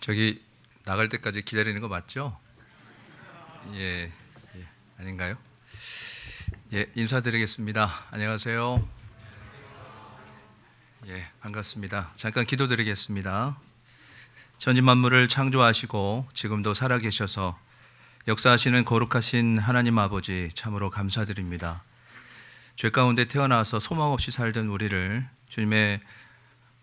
저기 나갈 때까지 기다리는 거 맞죠? 예, 아닌가요? 예, 인사드리겠습니다. 안녕하세요. 예, 반갑습니다. 잠깐 기도드리겠습니다. 전진 만물을 창조하시고 지금도 살아계셔서 역사하시는 거룩하신 하나님 아버지 참으로 감사드립니다. 죄 가운데 태어나서 소망 없이 살던 우리를 주님의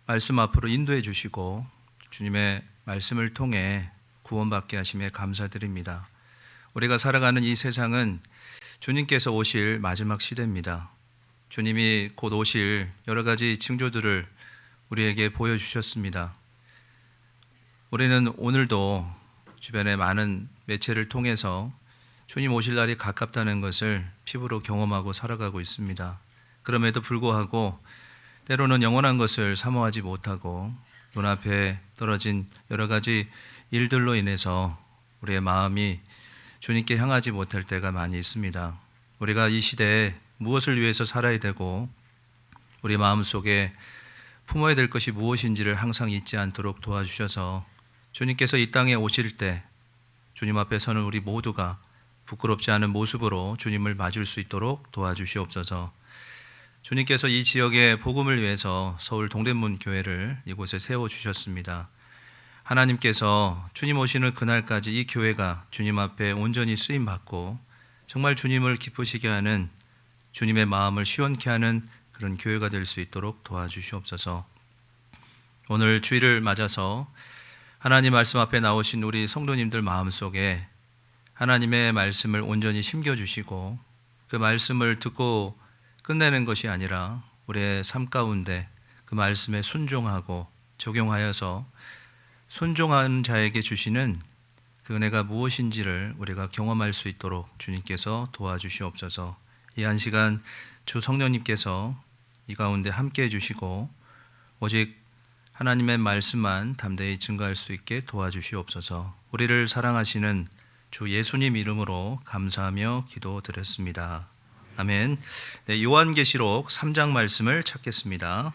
말씀 앞으로 인도해 주시고 주님의 말씀을 통해 구원받게 하심에 감사드립니다. 우리가 살아가는 이 세상은 주님께서 오실 마지막 시대입니다. 주님이 곧 오실 여러 가지 징조들을 우리에게 보여주셨습니다. 우리는 오늘도 주변의 많은 매체를 통해서 주님 오실 날이 가깝다는 것을 피부로 경험하고 살아가고 있습니다. 그럼에도 불구하고 때로는 영원한 것을 사모하지 못하고 눈앞에 떨어진 여러 가지 일들로 인해서 우리의 마음이 주님께 향하지 못할 때가 많이 있습니다. 우리가 이 시대에 무엇을 위해서 살아야 되고 우리 마음속에 품어야 될 것이 무엇인지를 항상 잊지 않도록 도와주셔서 주님께서 이 땅에 오실 때 주님 앞에 서는 우리 모두가 부끄럽지 않은 모습으로 주님을 맞을 수 있도록 도와주시옵소서. 주님께서 이 지역의 복음을 위해서 서울 동대문 교회를 이곳에 세워주셨습니다. 하나님께서 주님 오시는 그날까지 이 교회가 주님 앞에 온전히 쓰임받고 정말 주님을 기쁘시게 하는 주님의 마음을 시원케 하는 그런 교회가 될 수 있도록 도와주시옵소서. 오늘 주일을 맞아서 하나님 말씀 앞에 나오신 우리 성도님들 마음속에 하나님의 말씀을 온전히 심겨주시고 그 말씀을 듣고 끝내는 것이 아니라 우리의 삶 가운데 그 말씀에 순종하고 적용하여서 순종한 자에게 주시는 그 은혜가 무엇인지를 우리가 경험할 수 있도록 주님께서 도와주시옵소서. 이 한 시간 주 성령님께서 이 가운데 함께해 주시고 오직 하나님의 말씀만 담대히 증거할 수 있게 도와주시옵소서. 우리를 사랑하시는 주 예수님 이름으로 감사하며 기도드렸습니다. 아멘. 네, 요한계시록 3장 말씀을 찾겠습니다.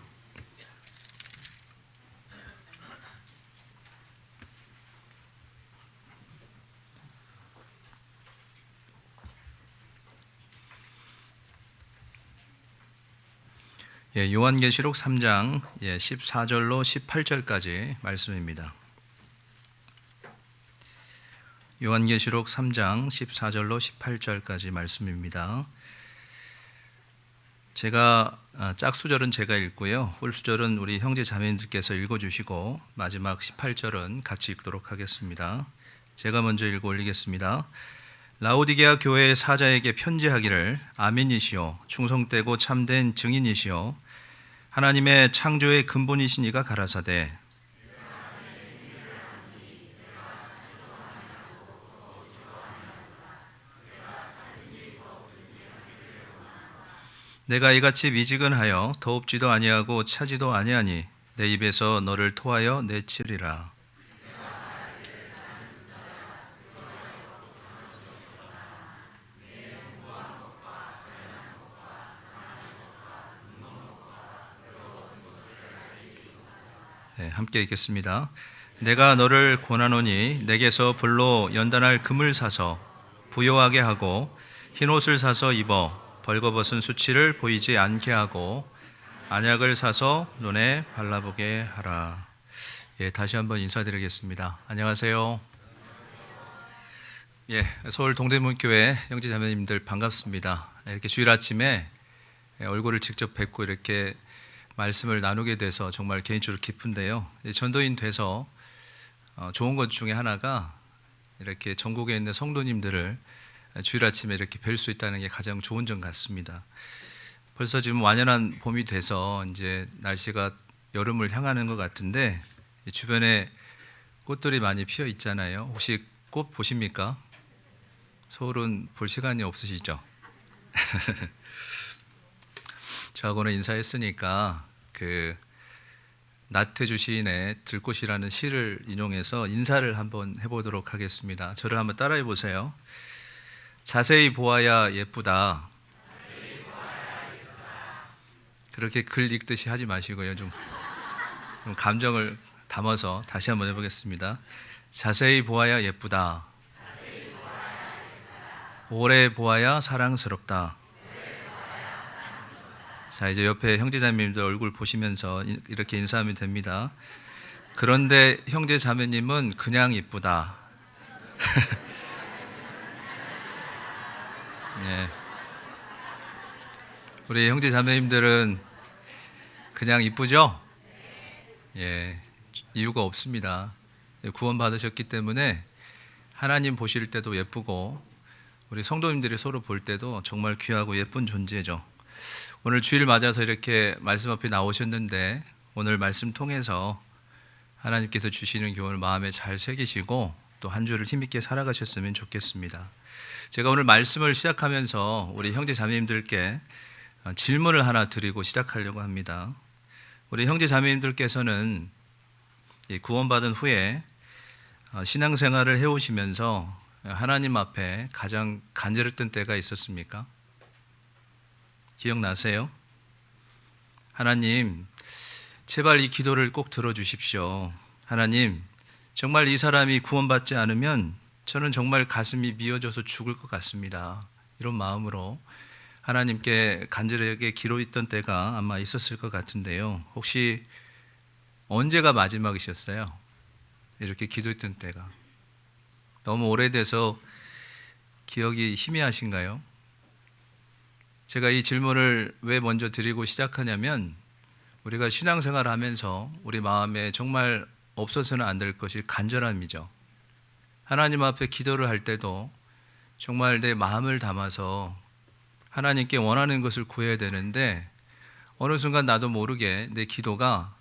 예, 요한계시록 3장 14절로 18절까지 말씀입니다. 요한계시록 3장 14절로 18절까지 말씀입니다. 제가 짝수절은 제가 읽고요. 홀수절은 우리 형제 자매님들께서 읽어주시고 마지막 18절은 같이 읽도록 하겠습니다. 제가 먼저 읽어 올리겠습니다. 라오디게아 교회의 사자에게 편지하기를 아멘이시오 충성되고 참된 증인이시오 하나님의 창조의 근본이신 이가 가라사대 내가 이같이 미지근하여 더웁지도 아니하고 차지도 아니하니 내 입에서 너를 토하여 내치리라. 네, 함께 읽겠습니다. 내가 너를 권하노니 내게서 불로 연단할 금을 사서 부요하게 하고 흰옷을 사서 입어 벌거벗은 수치를 보이지 않게 하고 안약을 사서 눈에 발라보게 하라. 예, 다시 한번 인사드리겠습니다. 안녕하세요. 예, 서울 동대문교회 형제자매님들 반갑습니다. 이렇게 주일 아침에 얼굴을 직접 뵙고 이렇게 말씀을 나누게 돼서 정말 개인적으로 기쁜데요. 전도인 돼서 좋은 것 중에 하나가 이렇게 전국에 있는 성도님들을 주일 아침에 이렇게 뵐 수 있다는 게 가장 좋은 점 같습니다. 벌써 지금 완연한 봄이 돼서 이제 날씨가 여름을 향하는 것 같은데 주변에 꽃들이 많이 피어 있잖아요. 혹시 꽃 보십니까? 서울은 볼 시간이 없으시죠? 저하고는 인사했으니까 그 나태주 시인의 들꽃이라는 시를 인용해서 인사를 한번 해보도록 하겠습니다. 저를 한번 따라해 보세요. 자세히 보아야 예쁘다. 그렇게 글 읽듯이 하지 마시고요. 좀 감정을 담아서 다시 한번 해보겠습니다. 자세히 보아야 예쁘다. 오래 보아야 사랑스럽다. 자, 이제 옆에 형제자매님들 얼굴 보시면서 이렇게 인사하면 됩니다. 그런데 형제자매님은 그냥 이쁘다. 네. 우리 형제자매님들은 그냥 이쁘죠? 예, 이유가 없습니다. 구원 받으셨기 때문에 하나님 보실 때도 예쁘고 우리 성도님들이 서로 볼 때도 정말 귀하고 예쁜 존재죠. 오늘 주일 맞아서 이렇게 말씀 앞에 나오셨는데 오늘 말씀 통해서 하나님께서 주시는 교훈을 마음에 잘 새기시고 또 한 주를 힘있게 살아가셨으면 좋겠습니다. 제가 오늘 말씀을 시작하면서 우리 형제 자매님들께 질문을 하나 드리고 시작하려고 합니다. 우리 형제 자매님들께서는 구원받은 후에 신앙생활을 해오시면서 하나님 앞에 가장 간절했던 때가 있었습니까? 기억나세요? 하나님, 제발 이 기도를 꼭 들어주십시오. 하나님, 정말 이 사람이 구원받지 않으면 저는 정말 가슴이 미어져서 죽을 것 같습니다. 이런 마음으로 하나님께 간절하게 기도했던 때가 아마 있었을 것 같은데요. 혹시 언제가 마지막이셨어요? 이렇게 기도했던 때가. 너무 오래돼서 기억이 희미하신가요? 제가 이 질문을 왜 먼저 드리고 시작하냐면 우리가 신앙생활을 하면서 우리 마음에 정말 없어서는 안 될 것이 간절함이죠. 하나님 앞에 기도를 할 때도 정말 내 마음을 담아서 하나님께 원하는 것을 구해야 되는데 어느 순간 나도 모르게 내 기도가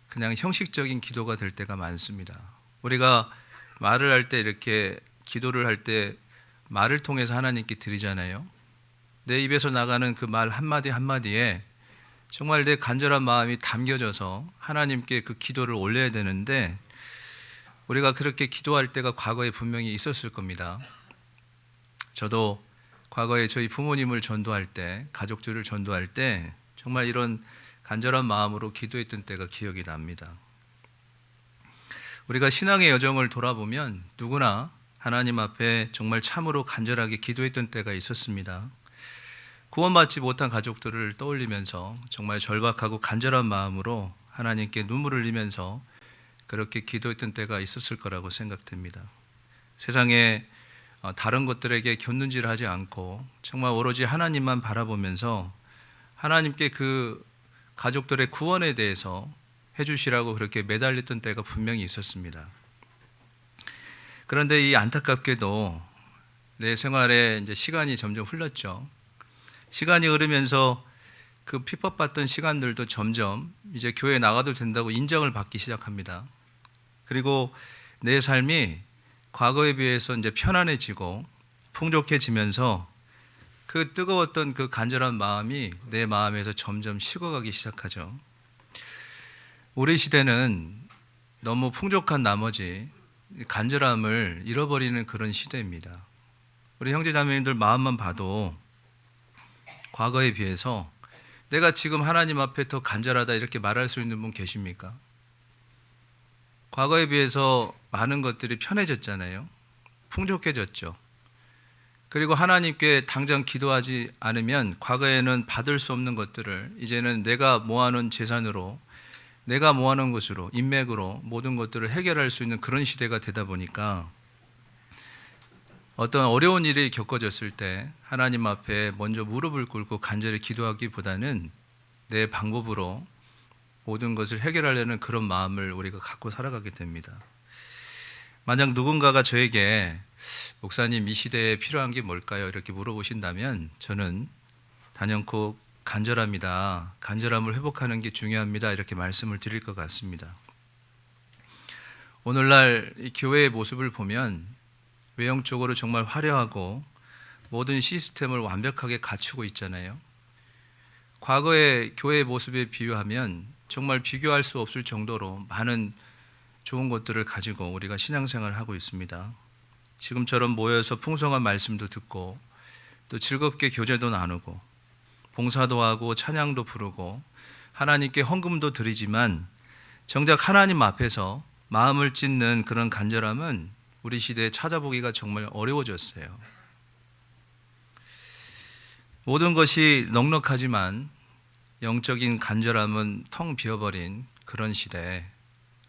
그냥 형식적인 기도가 될 때가 많습니다. 우리가 말을 할 때 이렇게 기도를 할 때 말을 통해서 하나님께 드리잖아요. 내 입에서 나가는 그 말 한마디 한마디에 정말 내 간절한 마음이 담겨져서 하나님께 그 기도를 올려야 되는데 우리가 그렇게 기도할 때가 과거에 분명히 있었을 겁니다. 저도 과거에 저희 부모님을 전도할 때, 가족들을 전도할 때 정말 이런 간절한 마음으로 기도했던 때가 기억이 납니다. 우리가 신앙의 여정을 돌아보면 누구나 하나님 앞에 정말 참으로 간절하게 기도했던 때가 있었습니다. 구원받지 못한 가족들을 떠올리면서 정말 절박하고 간절한 마음으로 하나님께 눈물을 흘리면서 그렇게 기도했던 때가 있었을 거라고 생각됩니다. 세상에 다른 것들에게 곁눈질하지 않고 정말 오로지 하나님만 바라보면서 하나님께 그 가족들의 구원에 대해서 해주시라고 그렇게 매달렸던 때가 분명히 있었습니다. 그런데 이 안타깝게도 내 생활에 이제 시간이 점점 흘렀죠. 시간이 흐르면서 그 핍박받던 시간들도 점점 이제 교회에 나가도 된다고 인정을 받기 시작합니다. 그리고 내 삶이 과거에 비해서 이제 편안해지고 풍족해지면서 그 뜨거웠던 그 간절한 마음이 내 마음에서 점점 식어가기 시작하죠. 우리 시대는 너무 풍족한 나머지 간절함을 잃어버리는 그런 시대입니다. 우리 형제자매님들 마음만 봐도 과거에 비해서 내가 지금 하나님 앞에 더 간절하다 이렇게 말할 수 있는 분 계십니까? 과거에 비해서 많은 것들이 편해졌잖아요. 풍족해졌죠. 그리고 하나님께 당장 기도하지 않으면 과거에는 받을 수 없는 것들을 이제는 내가 모아놓은 재산으로, 내가 모아놓은 것으로, 인맥으로 모든 것들을 해결할 수 있는 그런 시대가 되다 보니까 어떤 어려운 일이 겪어졌을 때 하나님 앞에 먼저 무릎을 꿇고 간절히 기도하기보다는 내 방법으로 모든 것을 해결하려는 그런 마음을 우리가 갖고 살아가게 됩니다. 만약 누군가가 저에게 목사님 이 시대에 필요한 게 뭘까요? 이렇게 물어보신다면 저는 단연코 간절함이다. 간절함을 회복하는 게 중요합니다. 이렇게 말씀을 드릴 것 같습니다. 오늘날 이 교회의 모습을 보면 외형적으로 정말 화려하고 모든 시스템을 완벽하게 갖추고 있잖아요. 과거의 교회의 모습에 비유하면 정말 비교할 수 없을 정도로 많은 좋은 것들을 가지고 우리가 신앙생활을 하고 있습니다. 지금처럼 모여서 풍성한 말씀도 듣고 또 즐겁게 교제도 나누고 봉사도 하고 찬양도 부르고 하나님께 헌금도 드리지만 정작 하나님 앞에서 마음을 찢는 그런 간절함은 우리 시대에 찾아보기가 정말 어려워졌어요. 모든 것이 넉넉하지만 영적인 간절함은 텅 비어버린 그런 시대,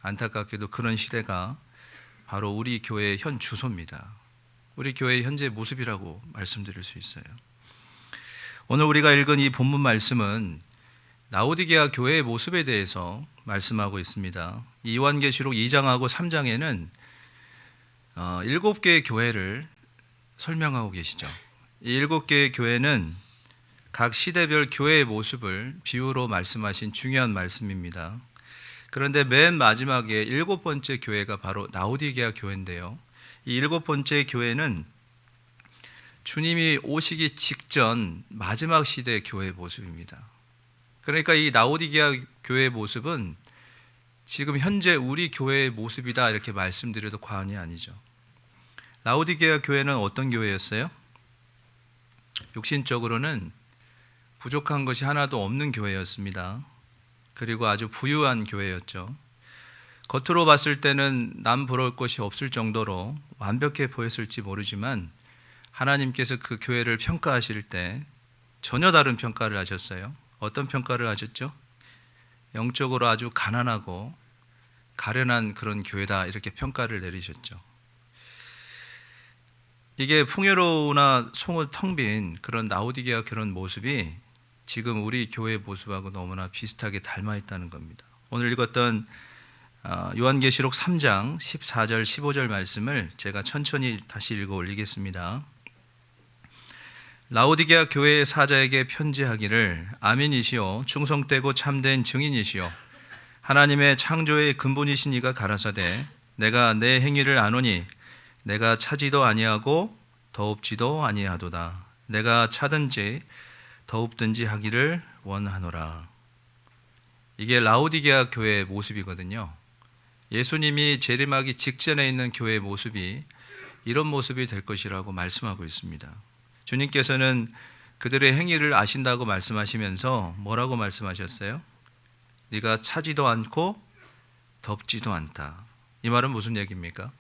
안타깝게도 그런 시대가 바로 우리 교회의 현 주소입니다. 우리 교회의 현재 모습이라고 말씀드릴 수 있어요. 오늘 우리가 읽은 이 본문 말씀은 라오디게아 교회의 모습에 대해서 말씀하고 있습니다. 이 요한계시록 2장하고 3장에는 7개의 교회를 설명하고 계시죠. 이 7개의 교회는 각 시대별 교회의 모습을 비유로 말씀하신 중요한 말씀입니다. 그런데 맨 마지막에 7번째 교회가 바로 라오디게아 교회인데요. 이 7번째 교회는 주님이 오시기 직전 마지막 시대의 교회의 모습입니다. 그러니까 이 라오디게아 교회의 모습은 지금 현재 우리 교회의 모습이다 이렇게 말씀드려도 과언이 아니죠. 라오디게아 교회는 어떤 교회였어요? 육신적으로는 부족한 것이 하나도 없는 교회였습니다. 그리고 아주 부유한 교회였죠. 겉으로 봤을 때는 남 부러울 것이 없을 정도로 완벽해 보였을지 모르지만 하나님께서 그 교회를 평가하실 때 전혀 다른 평가를 하셨어요. 어떤 평가를 하셨죠? 영적으로 아주 가난하고 가련한 그런 교회다 이렇게 평가를 내리셨죠. 이게 풍요로우나 송을 텅 빈 그런 라오디게아 그런 모습이 지금 우리 교회의 모습하고 너무나 비슷하게 닮아 있다는 겁니다. 오늘 읽었던 요한계시록 3장 14절 15절 말씀을 제가 천천히 다시 읽어 올리겠습니다. 라오디게아 교회의 사자에게 편지하기를 아멘이시오 충성되고 참된 증인이시오 하나님의 창조의 근본이신 이가 가라사대 내가 내 행위를 아노니 내가 차지도 아니하고 더웁지도 아니하도다 내가 차든지 더웁든지 하기를 원하노라. 이게 라오디게아 교회의 모습이거든요. 예수님이 재림하기 직전에 있는 교회의 모습이 이런 모습이 될 것이라고 말씀하고 있습니다. 주님께서는 그들의 행위를 아신다고 말씀하시면서 뭐라고 말씀하셨어요? 네가 차지도 않고 덥지도 않다. 이 말은 무슨 얘기입니까?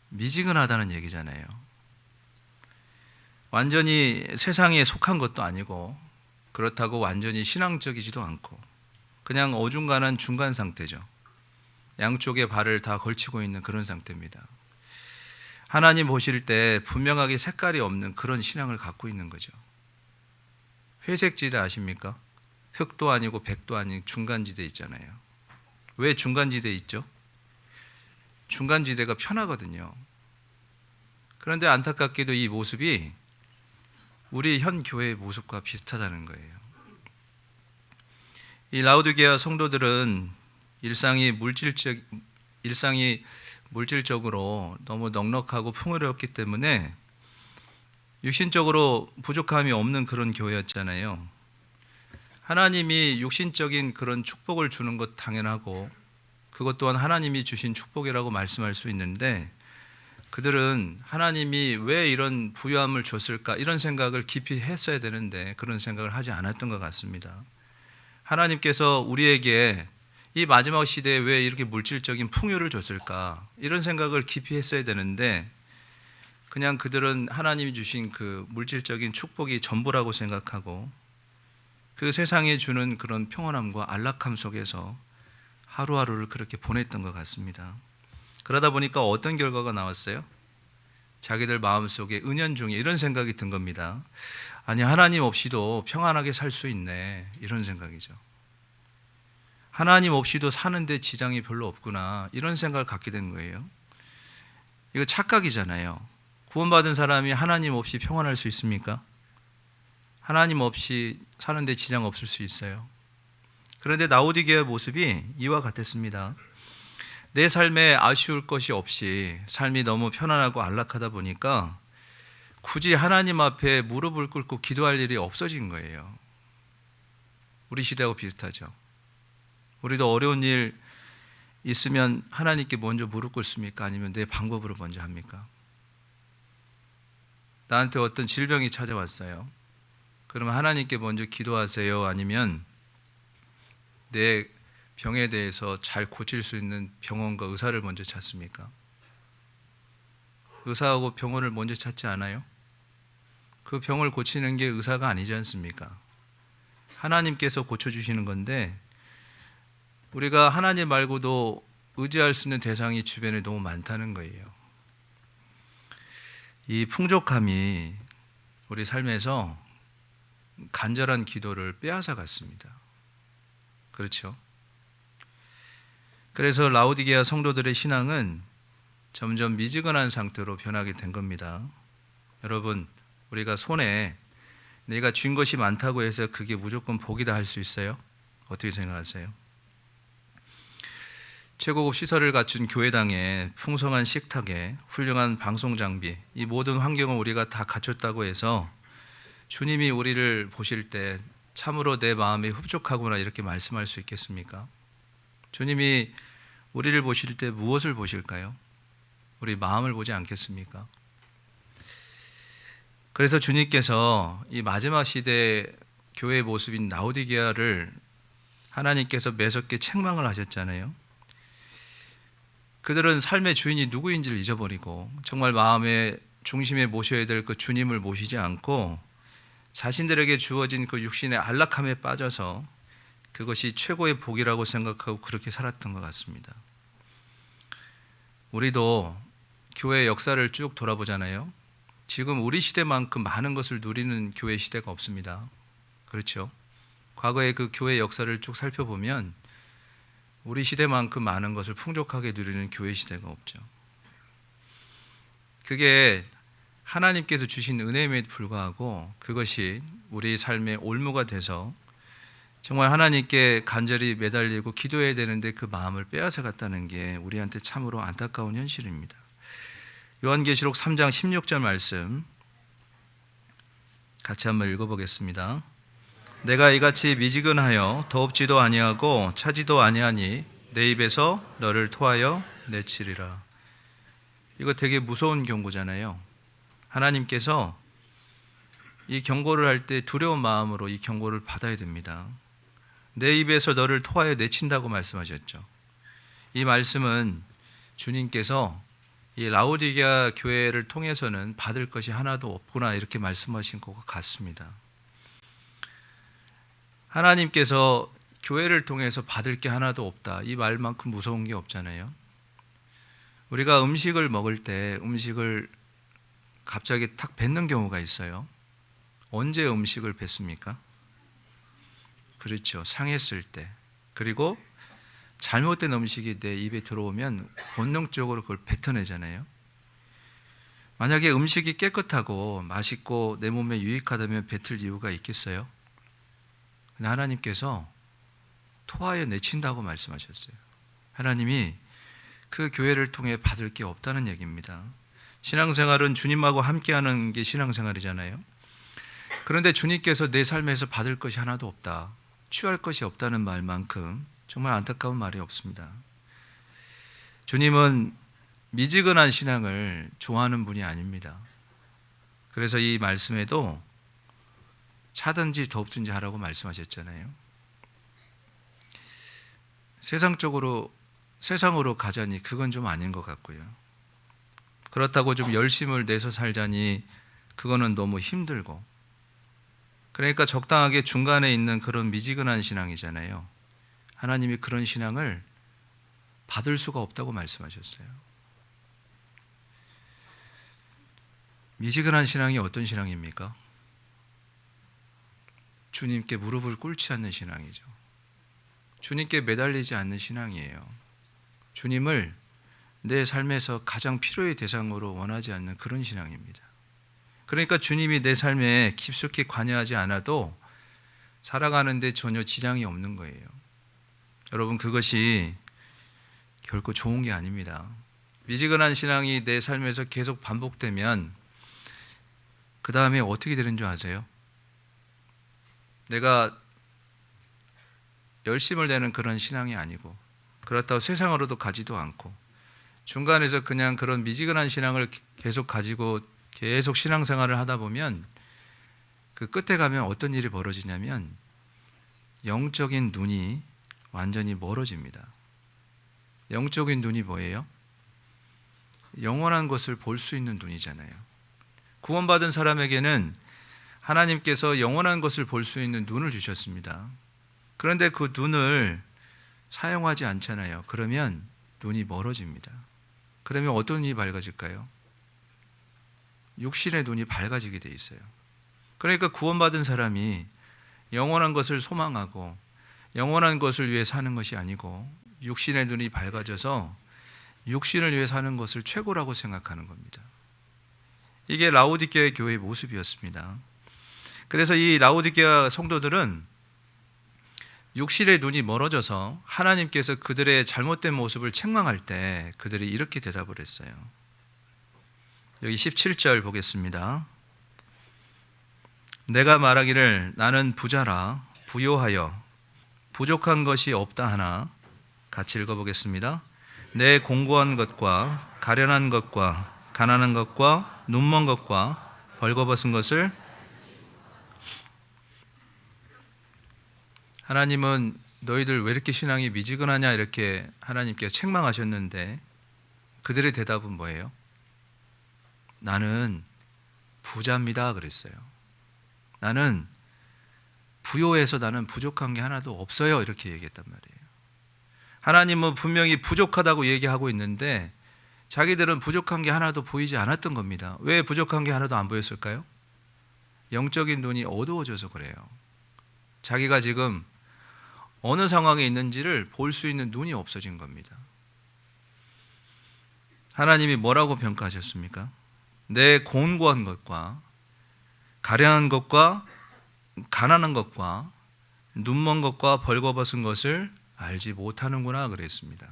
미지근하다는 얘기잖아요. 완전히 세상에 속한 것도 아니고 그렇다고 완전히 신앙적이지도 않고 그냥 어중간한 중간 상태죠. 양쪽에 발을 다 걸치고 있는 그런 상태입니다. 하나님 보실 때 분명하게 색깔이 없는 그런 신앙을 갖고 있는 거죠. 회색지대 아십니까? 흑도 아니고 백도 아닌 중간지대 있잖아요. 왜 중간지대 있죠? 중간지대가 편하거든요. 그런데 안타깝게도 이 모습이 우리 현 교회의 모습과 비슷하다는 거예요. 이 라오디게아 성도들은 일상이 물질적으로 너무 넉넉하고 풍요로웠기 때문에 육신적으로 부족함이 없는 그런 교회였잖아요. 하나님이 육신적인 그런 축복을 주는 것 당연하고 그것 또한 하나님이 주신 축복이라고 말씀할 수 있는데 그들은 하나님이 왜 이런 부유함을 줬을까 이런 생각을 깊이 했어야 되는데 그런 생각을 하지 않았던 것 같습니다. 하나님께서 우리에게 이 마지막 시대에 왜 이렇게 물질적인 풍요를 줬을까 이런 생각을 깊이 했어야 되는데 그냥 그들은 하나님이 주신 그 물질적인 축복이 전부라고 생각하고 그 세상에 주는 그런 평온함과 안락함 속에서 하루하루를 그렇게 보냈던 것 같습니다. 그러다 보니까 어떤 결과가 나왔어요? 자기들 마음속에 은연중에 이런 생각이 든 겁니다. 아니 하나님 없이도 평안하게 살 수 있네 이런 생각이죠. 하나님 없이도 사는데 지장이 별로 없구나 이런 생각을 갖게 된 거예요. 이거 착각이잖아요. 구원받은 사람이 하나님 없이 평안할 수 있습니까? 하나님 없이 사는데 지장 없을 수 있어요. 그런데 라오디게아 모습이 이와 같았습니다. 내 삶에 아쉬울 것이 없이 삶이 너무 편안하고 안락하다 보니까 굳이 하나님 앞에 무릎을 꿇고 기도할 일이 없어진 거예요. 우리 시대하고 비슷하죠. 우리도 어려운 일 있으면 하나님께 먼저 무릎 꿇습니까? 아니면 내 방법으로 먼저 합니까? 나한테 어떤 질병이 찾아왔어요. 그러면 하나님께 먼저 기도하세요? 아니면 내 병에 대해서 잘 고칠 수 있는 병원과 의사를 먼저 찾습니까? 의사하고 병원을 먼저 찾지 않아요? 그 병을 고치는 게 의사가 아니지 않습니까? 하나님께서 고쳐주시는 건데, 우리가 하나님 말고도 의지할 수 있는 대상이 주변에 너무 많다는 거예요. 이 풍족함이 우리 삶에서 간절한 기도를 빼앗아 갔습니다. 그렇죠? 그래서 라오디게아 성도들의 신앙은 점점 미지근한 상태로 변하게 된 겁니다. 여러분, 우리가 손에 내가 쥔 것이 많다고 해서 그게 무조건 복이다 할 수 있어요? 어떻게 생각하세요? 최고급 시설을 갖춘 교회당에 풍성한 식탁에 훌륭한 방송 장비, 이 모든 환경을 우리가 다 갖췄다고 해서 주님이 우리를 보실 때 참으로 내 마음이 흡족하구나 이렇게 말씀할 수 있겠습니까? 주님이 우리를 보실 때 무엇을 보실까요? 우리 마음을 보지 않겠습니까? 그래서 주님께서 이 마지막 시대의 교회의 모습인 라오디게아를 하나님께서 매섭게 책망을 하셨잖아요. 그들은 삶의 주인이 누구인지를 잊어버리고 정말 마음의 중심에 모셔야 될 그 주님을 모시지 않고 자신들에게 주어진 그 육신의 안락함에 빠져서 그것이 최고의 복이라고 생각하고 그렇게 살았던 것 같습니다. 우리도 교회 역사를 쭉 돌아보잖아요. 지금 우리 시대만큼 많은 것을 누리는 교회 시대가 없습니다. 그렇죠? 과거의 그 교회 역사를 쭉 살펴보면 우리 시대만큼 많은 것을 풍족하게 누리는 교회 시대가 없죠. 그게 하나님께서 주신 은혜임에도 불구하고 그것이 우리 삶의 올무가 돼서 정말 하나님께 간절히 매달리고 기도해야 되는데 그 마음을 빼앗아 갔다는 게 우리한테 참으로 안타까운 현실입니다. 요한계시록 3장 16절 말씀 같이 한번 읽어보겠습니다. 내가 이같이 미지근하여 더웁지도 아니하고 차지도 아니하니 내 입에서 너를 토하여 내치리라. 이거 되게 무서운 경고잖아요. 하나님께서 이 경고를 할 때 두려운 마음으로 이 경고를 받아야 됩니다. 내 입에서 너를 토하여 내친다고 말씀하셨죠. 이 말씀은 주님께서 이 라오디게아 교회를 통해서는 받을 것이 하나도 없구나 이렇게 말씀하신 것 같습니다. 하나님께서 교회를 통해서 받을 게 하나도 없다. 이 말만큼 무서운 게 없잖아요. 우리가 음식을 먹을 때 음식을 갑자기 탁 뱉는 경우가 있어요. 언제 음식을 뱉습니까? 그렇죠. 상했을 때. 그리고 잘못된 음식이 내 입에 들어오면 본능적으로 그걸 뱉어내잖아요. 만약에 음식이 깨끗하고 맛있고 내 몸에 유익하다면 뱉을 이유가 있겠어요? 하나님께서 토하여 내친다고 말씀하셨어요. 하나님이 그 교회를 통해 받을 게 없다는 얘기입니다. 신앙생활은 주님하고 함께하는 게 신앙생활이잖아요. 그런데 주님께서 내 삶에서 받을 것이 하나도 없다, 취할 것이 없다는 말만큼 정말 안타까운 말이 없습니다. 주님은 미지근한 신앙을 좋아하는 분이 아닙니다. 그래서 이 말씀에도 차든지 덥든지 하라고 말씀하셨잖아요. 세상으로 가자니 그건 좀 아닌 것 같고요. 그렇다고 좀 열심을 내서 살자니 그거는 너무 힘들고, 그러니까 적당하게 중간에 있는 그런 미지근한 신앙이잖아요. 하나님이 그런 신앙을 받을 수가 없다고 말씀하셨어요. 미지근한 신앙이 어떤 신앙입니까? 주님께 무릎을 꿇지 않는 신앙이죠. 주님께 매달리지 않는 신앙이에요. 주님을 내 삶에서 가장 필요의 대상으로 원하지 않는 그런 신앙입니다. 그러니까 주님이 내 삶에 깊숙이 관여하지 않아도 살아가는데 전혀 지장이 없는 거예요. 여러분, 그것이 결코 좋은 게 아닙니다. 미지근한 신앙이 내 삶에서 계속 반복되면 그 다음에 어떻게 되는 줄 아세요? 내가 열심을 내는 그런 신앙이 아니고, 그렇다고 세상으로도 가지도 않고, 중간에서 그냥 그런 미지근한 신앙을 계속 가지고 계속 신앙생활을 하다 보면 그 끝에 가면 어떤 일이 벌어지냐면 영적인 눈이 완전히 멀어집니다. 영적인 눈이 뭐예요? 영원한 것을 볼 수 있는 눈이잖아요. 구원받은 사람에게는 하나님께서 영원한 것을 볼 수 있는 눈을 주셨습니다. 그런데 그 눈을 사용하지 않잖아요. 그러면 눈이 멀어집니다. 그러면 어떤 눈이 밝아질까요? 육신의 눈이 밝아지게 돼 있어요. 그러니까 구원받은 사람이 영원한 것을 소망하고 영원한 것을 위해 사는 것이 아니고 육신의 눈이 밝아져서 육신을 위해 사는 것을 최고라고 생각하는 겁니다. 이게 라오디게아 교회의 모습이었습니다. 그래서 이 라오디게아 성도들은 육신의 눈이 멀어져서 하나님께서 그들의 잘못된 모습을 책망할 때 그들이 이렇게 대답을 했어요. 여기 17절 보겠습니다. 내가 말하기를 나는 부자라 부요하여 부족한 것이 없다 하나, 같이 읽어보겠습니다. 내 공고한 것과 가련한 것과 가난한 것과 눈먼 것과 벌거벗은 것을, 하나님은 너희들 왜 이렇게 신앙이 미지근하냐 이렇게 하나님께서 책망하셨는데 그들의 대답은 뭐예요? 나는 부자입니다 그랬어요. 나는 부요해서 나는 부족한 게 하나도 없어요 이렇게 얘기했단 말이에요. 하나님은 분명히 부족하다고 얘기하고 있는데 자기들은 부족한 게 하나도 보이지 않았던 겁니다. 왜 부족한 게 하나도 안 보였을까요? 영적인 눈이 어두워져서 그래요. 자기가 지금 어느 상황에 있는지를 볼 수 있는 눈이 없어진 겁니다. 하나님이 뭐라고 평가하셨습니까? 내 곤고한 것과 가련한 것과 가난한 것과 눈먼 것과 벌거벗은 것을 알지 못하는구나 그랬습니다.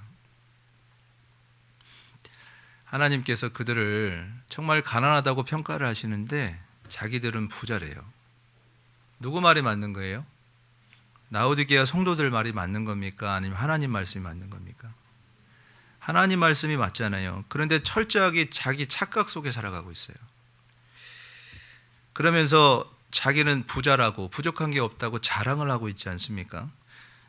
하나님께서 그들을 정말 가난하다고 평가를 하시는데 자기들은 부자래요. 누구 말이 맞는 거예요? 라오디게아 성도들 말이 맞는 겁니까? 아니면 하나님 말씀이 맞는 겁니까? 하나님 말씀이 맞잖아요. 그런데 철저하게 자기 착각 속에 살아가고 있어요. 그러면서 자기는 부자라고 부족한 게 없다고 자랑을 하고 있지 않습니까?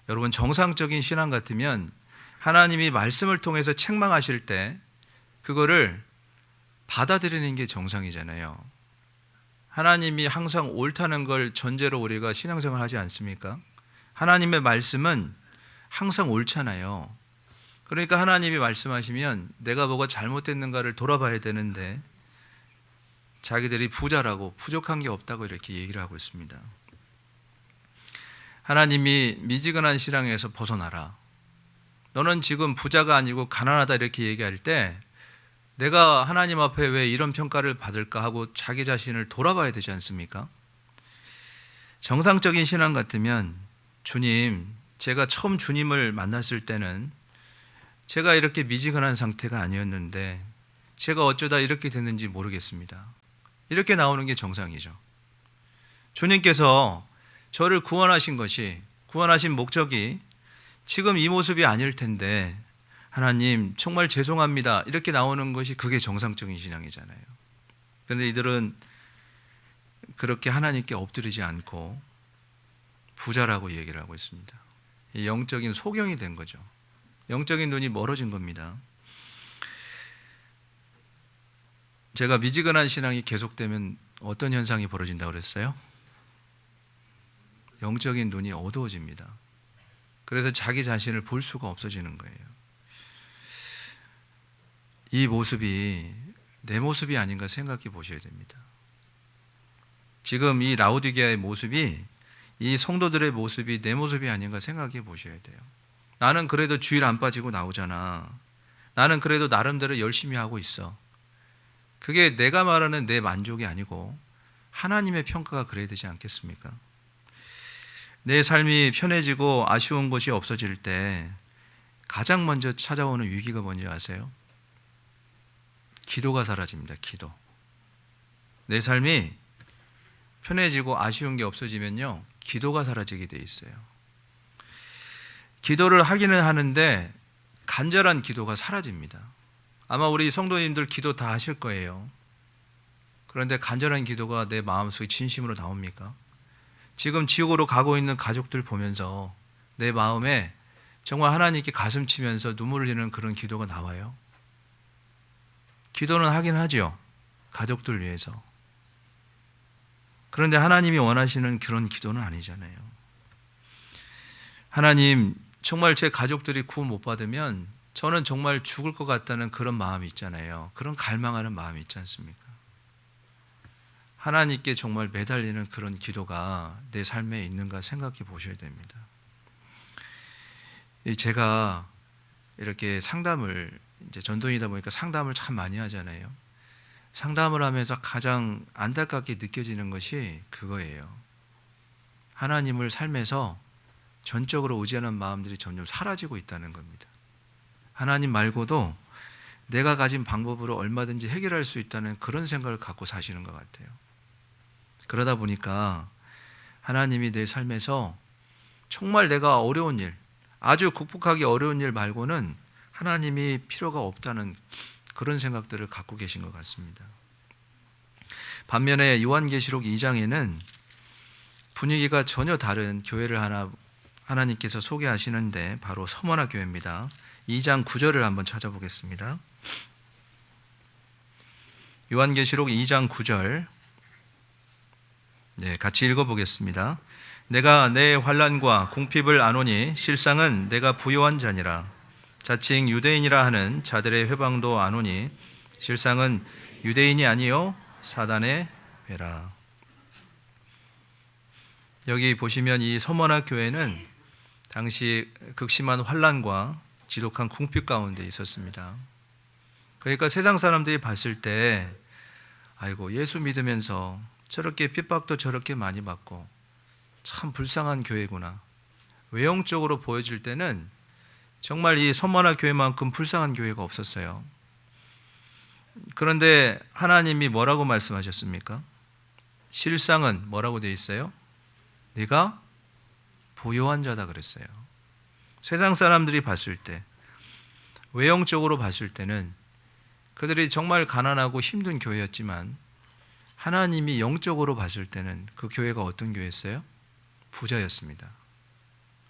여러분, 정상적인 신앙 같으면 하나님이 말씀을 통해서 책망하실 때 그거를 받아들이는 게 정상이잖아요. 하나님이 항상 옳다는 걸 전제로 우리가 신앙생활 하지 않습니까? 하나님의 말씀은 항상 옳잖아요. 그러니까 하나님이 말씀하시면 내가 뭐가 잘못됐는가를 돌아봐야 되는데 자기들이 부자라고 부족한 게 없다고 이렇게 얘기를 하고 있습니다. 하나님이 미지근한 신앙에서 벗어나라. 너는 지금 부자가 아니고 가난하다 이렇게 얘기할 때 내가 하나님 앞에 왜 이런 평가를 받을까 하고 자기 자신을 돌아봐야 되지 않습니까? 정상적인 신앙 같으면 주님, 제가 처음 주님을 만났을 때는 제가 이렇게 미지근한 상태가 아니었는데 제가 어쩌다 이렇게 됐는지 모르겠습니다. 이렇게 나오는 게 정상이죠. 주님께서 저를 구원하신 것이, 구원하신 목적이 지금 이 모습이 아닐 텐데 하나님 정말 죄송합니다 이렇게 나오는 것이 그게 정상적인 신앙이잖아요. 그런데 이들은 그렇게 하나님께 엎드리지 않고 부자라고 얘기를 하고 있습니다. 영적인 소경이 된 거죠. 영적인 눈이 멀어진 겁니다. 제가 미지근한 신앙이 계속되면 어떤 현상이 벌어진다고 그랬어요? 영적인 눈이 어두워집니다. 그래서 자기 자신을 볼 수가 없어지는 거예요. 이 모습이 내 모습이 아닌가 생각해 보셔야 됩니다. 지금 이 라오디게아의 모습이, 이 성도들의 모습이 내 모습이 아닌가 생각해 보셔야 돼요. 나는 그래도 주일 안 빠지고 나오잖아. 나는 그래도 나름대로 열심히 하고 있어. 그게 내가 말하는 내 만족이 아니고 하나님의 평가가 그래야 되지 않겠습니까? 내 삶이 편해지고 아쉬운 것이 없어질 때 가장 먼저 찾아오는 위기가 뭔지 아세요? 기도가 사라집니다. 기도. 내 삶이 편해지고 아쉬운 게 없어지면요, 기도가 사라지게 돼 있어요. 기도를 하기는 하는데 간절한 기도가 사라집니다. 아마 우리 성도님들 기도 다 하실 거예요. 그런데 간절한 기도가 내 마음속에 진심으로 나옵니까? 지금 지옥으로 가고 있는 가족들 보면서 내 마음에 정말 하나님께 가슴 치면서 눈물을 흘리는 그런 기도가 나와요? 기도는 하긴 하죠. 가족들 위해서. 그런데 하나님이 원하시는 그런 기도는 아니잖아요. 하나님, 정말 제 가족들이 구원 못 받으면 저는 정말 죽을 것 같다는 그런 마음이 있잖아요. 그런 갈망하는 마음이 있지 않습니까? 하나님께 정말 매달리는 그런 기도가 내 삶에 있는가 생각해 보셔야 됩니다. 제가 이렇게 상담을, 이제 전도이다 보니까 상담을 참 많이 하잖아요. 상담을 하면서 가장 안타깝게 느껴지는 것이 그거예요. 하나님을 삶에서 전적으로 의지하는 마음들이 점점 사라지고 있다는 겁니다. 하나님 말고도 내가 가진 방법으로 얼마든지 해결할 수 있다는 그런 생각을 갖고 사시는 것 같아요. 그러다 보니까 하나님이 내 삶에서 정말 내가 어려운 일, 아주 극복하기 어려운 일 말고는 하나님이 필요가 없다는 그런 생각들을 갖고 계신 것 같습니다. 반면에 요한계시록 2장에는 분위기가 전혀 다른 교회를 하나님께서 소개하시는데 바로 서머나 교회입니다. 2장 9절을 한번 찾아보겠습니다. 요한계시록 2장 9절, 같이 읽어보겠습니다. 내가 내 환난과 궁핍을 아노니 실상은 내가 부요한 자니라. 자칭 유대인이라 하는 자들의 회방도 아노니 실상은 유대인이 아니요 사단의 회라. 여기 보시면 이 서머나 교회는 당시 극심한 환난과 지독한 궁핍 가운데 있었습니다. 그러니까 세상 사람들이 봤을 때 아이고, 예수 믿으면서 저렇게 핍박도 저렇게 많이 받고 참 불쌍한 교회구나. 외형적으로 보여질 때는 정말 이 서머나 교회만큼 불쌍한 교회가 없었어요. 그런데 하나님이 뭐라고 말씀하셨습니까? 실상은 뭐라고 되어 있어요? 네가 부요한 자다 그랬어요. 세상 사람들이 봤을 때, 외형적으로 봤을 때는 그들이 정말 가난하고 힘든 교회였지만 하나님이 영적으로 봤을 때는 그 교회가 어떤 교회였어요? 부자였습니다.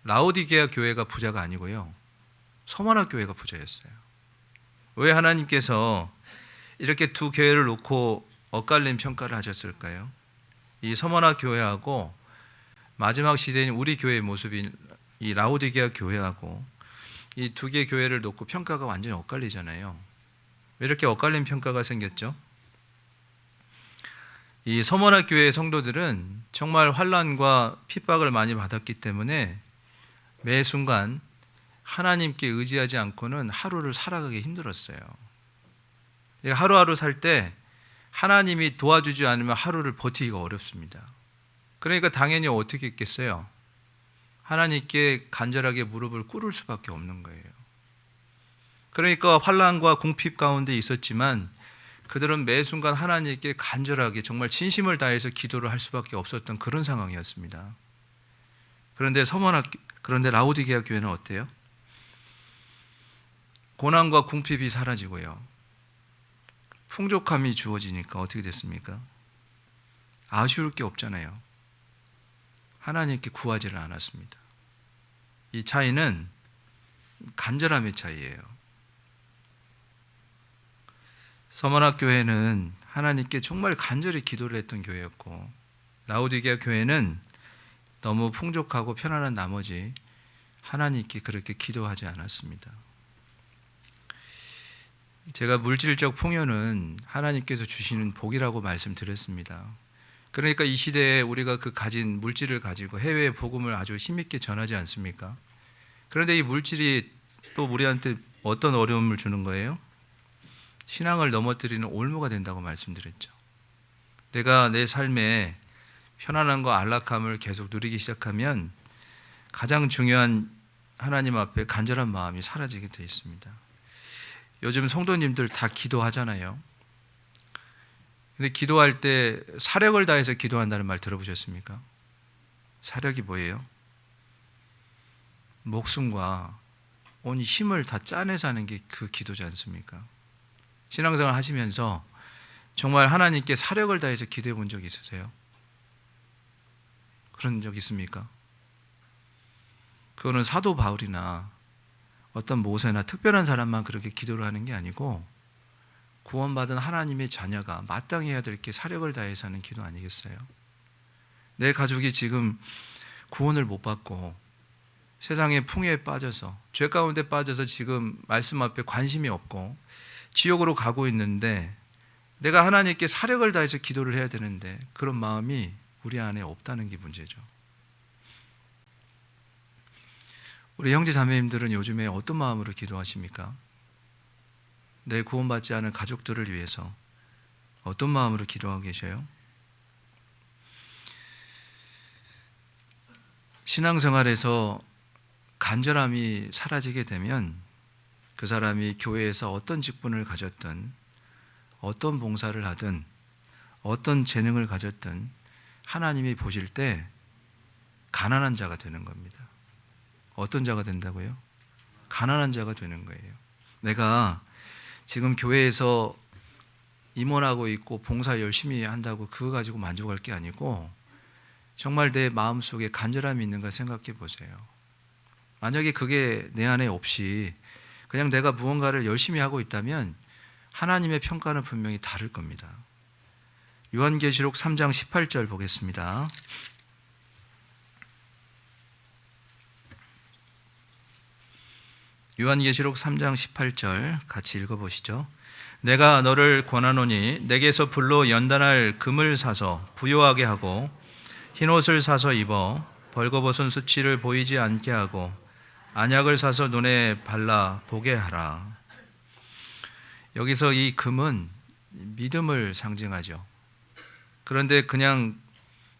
라오디게아 교회가 부자가 아니고요, 서머나 교회가 부자였어요. 왜 하나님께서 이렇게 두 교회를 놓고 엇갈린 평가를 하셨을까요? 이 서머나 교회하고 마지막 시대인 우리 교회의 모습인 이 라오디게아 교회하고 이 두 개의 교회를 놓고 평가가 완전히 엇갈리잖아요. 왜 이렇게 엇갈린 평가가 생겼죠? 이 서머나 교회의 성도들은 정말 환난과 핍박을 많이 받았기 때문에 매 순간 하나님께 의지하지 않고는 하루를 살아가기 힘들었어요. 하루하루 살 때 하나님이 도와주지 않으면 하루를 버티기가 어렵습니다. 그러니까 당연히 어떻게 했겠어요? 하나님께 간절하게 무릎을 꿇을 수밖에 없는 거예요. 그러니까 환난과 궁핍 가운데 있었지만 그들은 매 순간 하나님께 간절하게 정말 진심을 다해서 기도를 할 수밖에 없었던 그런 상황이었습니다. 그런데 라오디게아 교회는 어때요? 고난과 궁핍이 사라지고요, 풍족함이 주어지니까 어떻게 됐습니까? 아쉬울 게 없잖아요. 하나님께 구하지를 않았습니다. 이 차이는 간절함의 차이예요. 서머나 교회는 하나님께 정말 간절히 기도를 했던 교회였고, 라오디게아 교회는 너무 풍족하고 편안한 나머지 하나님께 그렇게 기도하지 않았습니다. 제가 물질적 풍요는 하나님께서 주시는 복이라고 말씀드렸습니다. 그러니까 이 시대에 우리가 그 가진 물질을 가지고 해외의 복음을 아주 힘있게 전하지 않습니까? 그런데 이 물질이 또 우리한테 어떤 어려움을 주는 거예요? 신앙을 넘어뜨리는 올무가 된다고 말씀드렸죠. 내가 내 삶에 편안함과 안락함을 계속 누리기 시작하면 가장 중요한 하나님 앞에 간절한 마음이 사라지게 되어 있습니다. 요즘 성도님들 다 기도하잖아요. 근데 기도할 때 사력을 다해서 기도한다는 말 들어보셨습니까? 사력이 뭐예요? 목숨과 온 힘을 다 짜내서 하는 게 그 기도지 않습니까? 신앙생활 하시면서 정말 하나님께 사력을 다해서 기도해 본 적 있으세요? 그런 적 있습니까? 그거는 사도 바울이나 어떤 모세나 특별한 사람만 그렇게 기도를 하는 게 아니고 구원받은 하나님의 자녀가 마땅히 해야 될 게 사력을 다해서 하는 기도 아니겠어요? 내 가족이 지금 구원을 못 받고 세상의 풍요에 빠져서 죄 가운데 빠져서 지금 말씀 앞에 관심이 없고 지옥으로 가고 있는데 내가 하나님께 사력을 다해서 기도를 해야 되는데 그런 마음이 우리 안에 없다는 게 문제죠. 우리 형제 자매님들은 요즘에 어떤 마음으로 기도하십니까? 내 구원받지 않은 가족들을 위해서 어떤 마음으로 기도하고 계셔요? 신앙생활에서 간절함이 사라지게 되면 그 사람이 교회에서 어떤 직분을 가졌든 어떤 봉사를 하든 어떤 재능을 가졌든 하나님이 보실 때 가난한 자가 되는 겁니다. 어떤 자가 된다고요? 가난한 자가 되는 거예요. 내가 지금 교회에서 임원하고 있고 봉사 열심히 한다고 그거 가지고 만족할 게 아니고 정말 내 마음속에 간절함이 있는가 생각해 보세요. 만약에 그게 내 안에 없이 그냥 내가 무언가를 열심히 하고 있다면 하나님의 평가는 분명히 다를 겁니다. 요한계시록 3장 18절 보겠습니다. 요한계시록 3장 18절 같이 읽어보시죠. 내가 너를 권하노니 내게서 불로 연단할 금을 사서 부요하게 하고 흰옷을 사서 입어 벌거벗은 수치를 보이지 않게 하고 안약을 사서 눈에 발라 보게 하라. 여기서 이 금은 믿음을 상징하죠. 그런데 그냥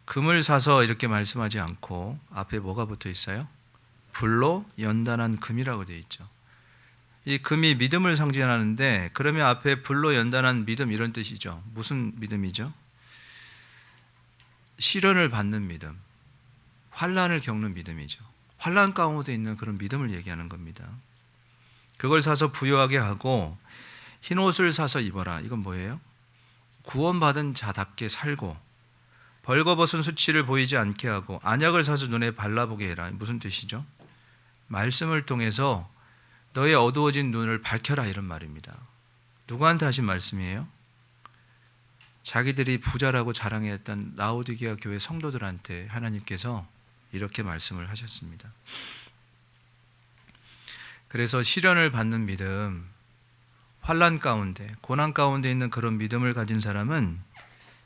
금을 사서 이렇게 말씀하지 않고 앞에 뭐가 붙어 있어요? 불로 연단한 금이라고 되어 있죠. 이 금이 믿음을 상징하는데 그러면 앞에 불로 연단한 믿음 이런 뜻이죠. 무슨 믿음이죠? 시련을 받는 믿음, 환난을 겪는 믿음이죠. 환난 가운데 있는 그런 믿음을 얘기하는 겁니다. 그걸 사서 부요하게 하고 흰 옷을 사서 입어라. 이건 뭐예요? 구원받은 자답게 살고 벌거벗은 수치를 보이지 않게 하고 안약을 사서 눈에 발라보게 해라. 무슨 뜻이죠? 말씀을 통해서 너의 어두워진 눈을 밝혀라 이런 말입니다. 누구한테 하신 말씀이에요? 자기들이 부자라고 자랑했던 라오디게아 교회 성도들한테 하나님께서 이렇게 말씀을 하셨습니다. 그래서 시련을 받는 믿음, 환난 가운데, 고난 가운데 있는 그런 믿음을 가진 사람은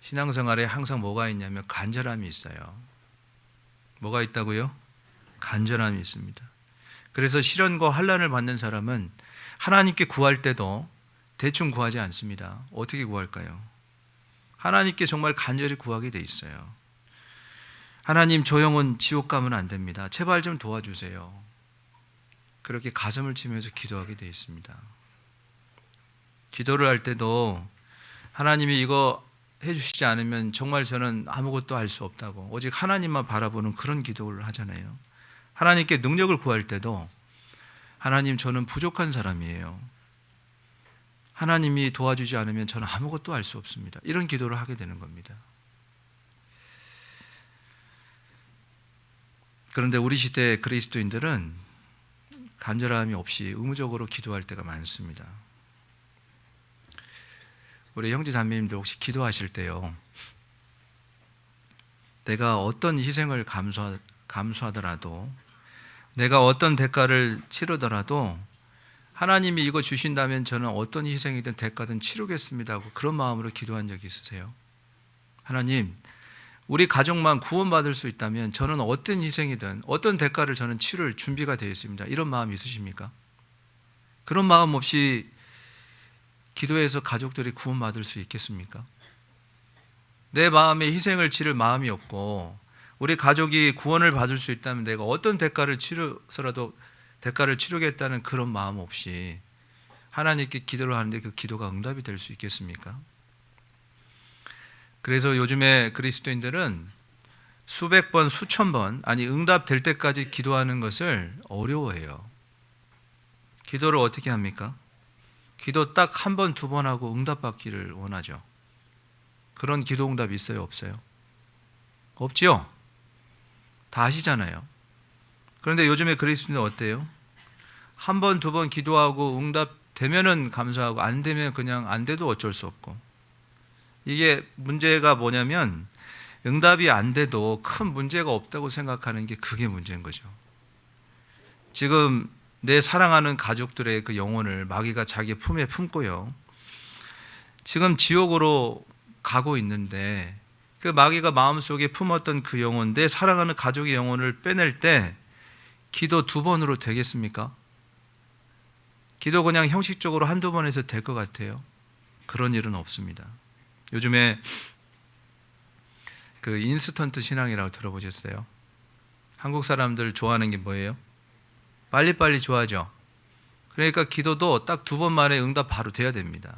신앙생활에 항상 뭐가 있냐면 간절함이 있어요. 뭐가 있다고요? 간절함이 있습니다. 그래서 시련과 환난을 받는 사람은 하나님께 구할 때도 대충 구하지 않습니다. 어떻게 구할까요? 하나님께 정말 간절히 구하게 돼 있어요. 하나님, 저 영혼 지옥 가면 안 됩니다. 제발 좀 도와주세요. 그렇게 가슴을 치면서 기도하게 돼 있습니다. 기도를 할 때도 하나님이 이거 해주시지 않으면 정말 저는 아무것도 할 수 없다고 오직 하나님만 바라보는 그런 기도를 하잖아요. 하나님께 능력을 구할 때도 하나님, 저는 부족한 사람이에요. 하나님이 도와주지 않으면 저는 아무것도 할 수 없습니다. 이런 기도를 하게 되는 겁니다. 그런데 우리 시대 그리스도인들은 간절함이 없이 의무적으로 기도할 때가 많습니다. 우리 형제 자매님들 혹시 기도하실 때요, 내가 어떤 희생을 감수하더라도 내가 어떤 대가를 치르더라도 하나님이 이거 주신다면 저는 어떤 희생이든 대가든 치르겠습니다 하고 그런 마음으로 기도한 적이 있으세요? 하나님, 우리 가족만 구원받을 수 있다면 저는 어떤 희생이든 어떤 대가를 저는 치를 준비가 되어 있습니다. 이런 마음 있으십니까? 그런 마음 없이 기도해서 가족들이 구원받을 수 있겠습니까? 내 마음에 희생을 치를 마음이 없고 우리 가족이 구원을 받을 수 있다면 내가 어떤 대가를 치르서라도 대가를 치르겠다는 그런 마음 없이 하나님께 기도를 하는데 그 기도가 응답이 될 수 있겠습니까? 그래서 요즘에 그리스도인들은 수백 번, 수천 번, 아니 응답될 때까지 기도하는 것을 어려워해요. 기도를 어떻게 합니까? 기도 딱 한 번, 두 번 하고 응답받기를 원하죠. 그런 기도 응답이 있어요, 없어요? 없지요? 다 아시잖아요. 그런데 요즘에 그리스도인은 어때요? 한 번, 두 번 기도하고 응답되면은 감사하고 안 되면 그냥 안 돼도 어쩔 수 없고. 이게 문제가 뭐냐면 응답이 안 돼도 큰 문제가 없다고 생각하는 게 그게 문제인 거죠. 지금 내 사랑하는 가족들의 그 영혼을 마귀가 자기 품에 품고요. 지금 지옥으로 가고 있는데 그 마귀가 마음속에 품었던 그 영혼, 내 사랑하는 가족의 영혼을 빼낼 때 기도 2번으로 되겠습니까? 기도 그냥 형식적으로 한두 번 해서 될 것 같아요. 그런 일은 없습니다. 요즘에 그 인스턴트 신앙이라고 들어보셨어요? 한국 사람들 좋아하는 게 뭐예요? 빨리빨리 좋아하죠. 그러니까 기도도 딱 2번 만에 응답 바로 돼야 됩니다.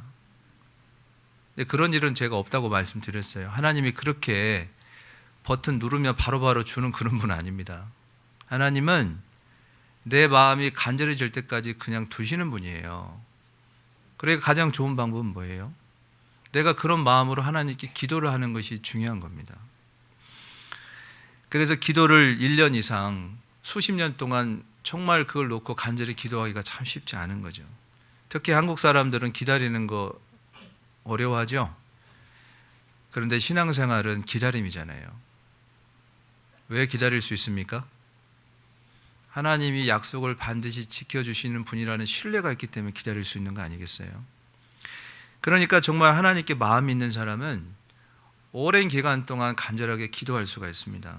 근데 그런 일은 제가 없다고 말씀드렸어요. 하나님이 그렇게 버튼 누르면 바로바로 주는 그런 분은 아닙니다. 하나님은 내 마음이 간절해질 때까지 그냥 두시는 분이에요. 그러니까 가장 좋은 방법은 뭐예요? 내가 그런 마음으로 하나님께 기도를 하는 것이 중요한 겁니다. 그래서 기도를 1년 이상 수십 년 동안 정말 그걸 놓고 간절히 기도하기가 참 쉽지 않은 거죠. 특히 한국 사람들은 기다리는 거 어려워하죠. 그런데 신앙생활은 기다림이잖아요. 왜 기다릴 수 있습니까? 하나님이 약속을 반드시 지켜주시는 분이라는 신뢰가 있기 때문에 기다릴 수 있는 거 아니겠어요? 그러니까 정말 하나님께 마음이 있는 사람은 오랜 기간 동안 간절하게 기도할 수가 있습니다.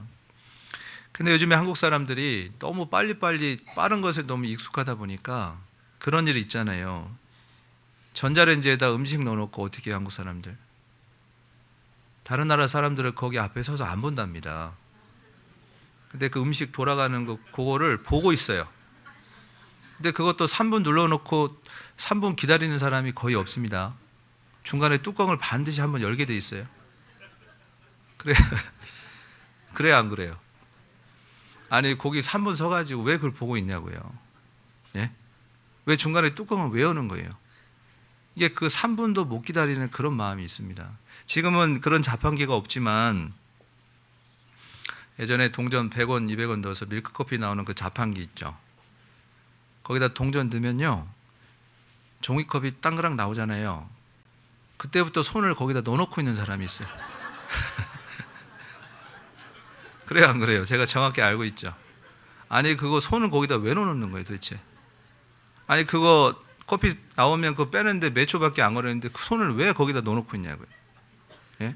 근데 요즘에 한국 사람들이 너무 빨리빨리 빠른 것에 너무 익숙하다 보니까 그런 일이 있잖아요. 전자레인지에다 음식 넣어놓고 어떻게 해요, 한국 사람들? 다른 나라 사람들은 거기 앞에 서서 안 본답니다. 근데 그 음식 돌아가는 거 그거를 보고 있어요. 근데 그것도 3분 눌러놓고 3분 기다리는 사람이 거의 없습니다. 중간에 뚜껑을 반드시 한번 열게 돼 있어요. 그래야 안 그래요? 아니 거기 3분 서가지고 왜 그걸 보고 있냐고요. 예? 왜 중간에 뚜껑을 왜 여는 거예요? 이게 그 3분도 못 기다리는 그런 마음이 있습니다. 지금은 그런 자판기가 없지만 예전에 동전 100원, 200원 넣어서 밀크커피 나오는 그 자판기 있죠. 거기다 동전 넣으면요 종이컵이 땅그랑 나오잖아요. 그때부터 손을 거기다 넣어놓고 있는 사람이 있어요. 그래요 안 그래요? 제가 정확히 알고 있죠. 아니 그거 손을 거기다 왜 넣어놓는 거예요 도대체? 아니 그거 커피 나오면 그거 빼는데 몇 초밖에 안 걸렸는데 그 손을 왜 거기다 넣어놓고 있냐고요. 예?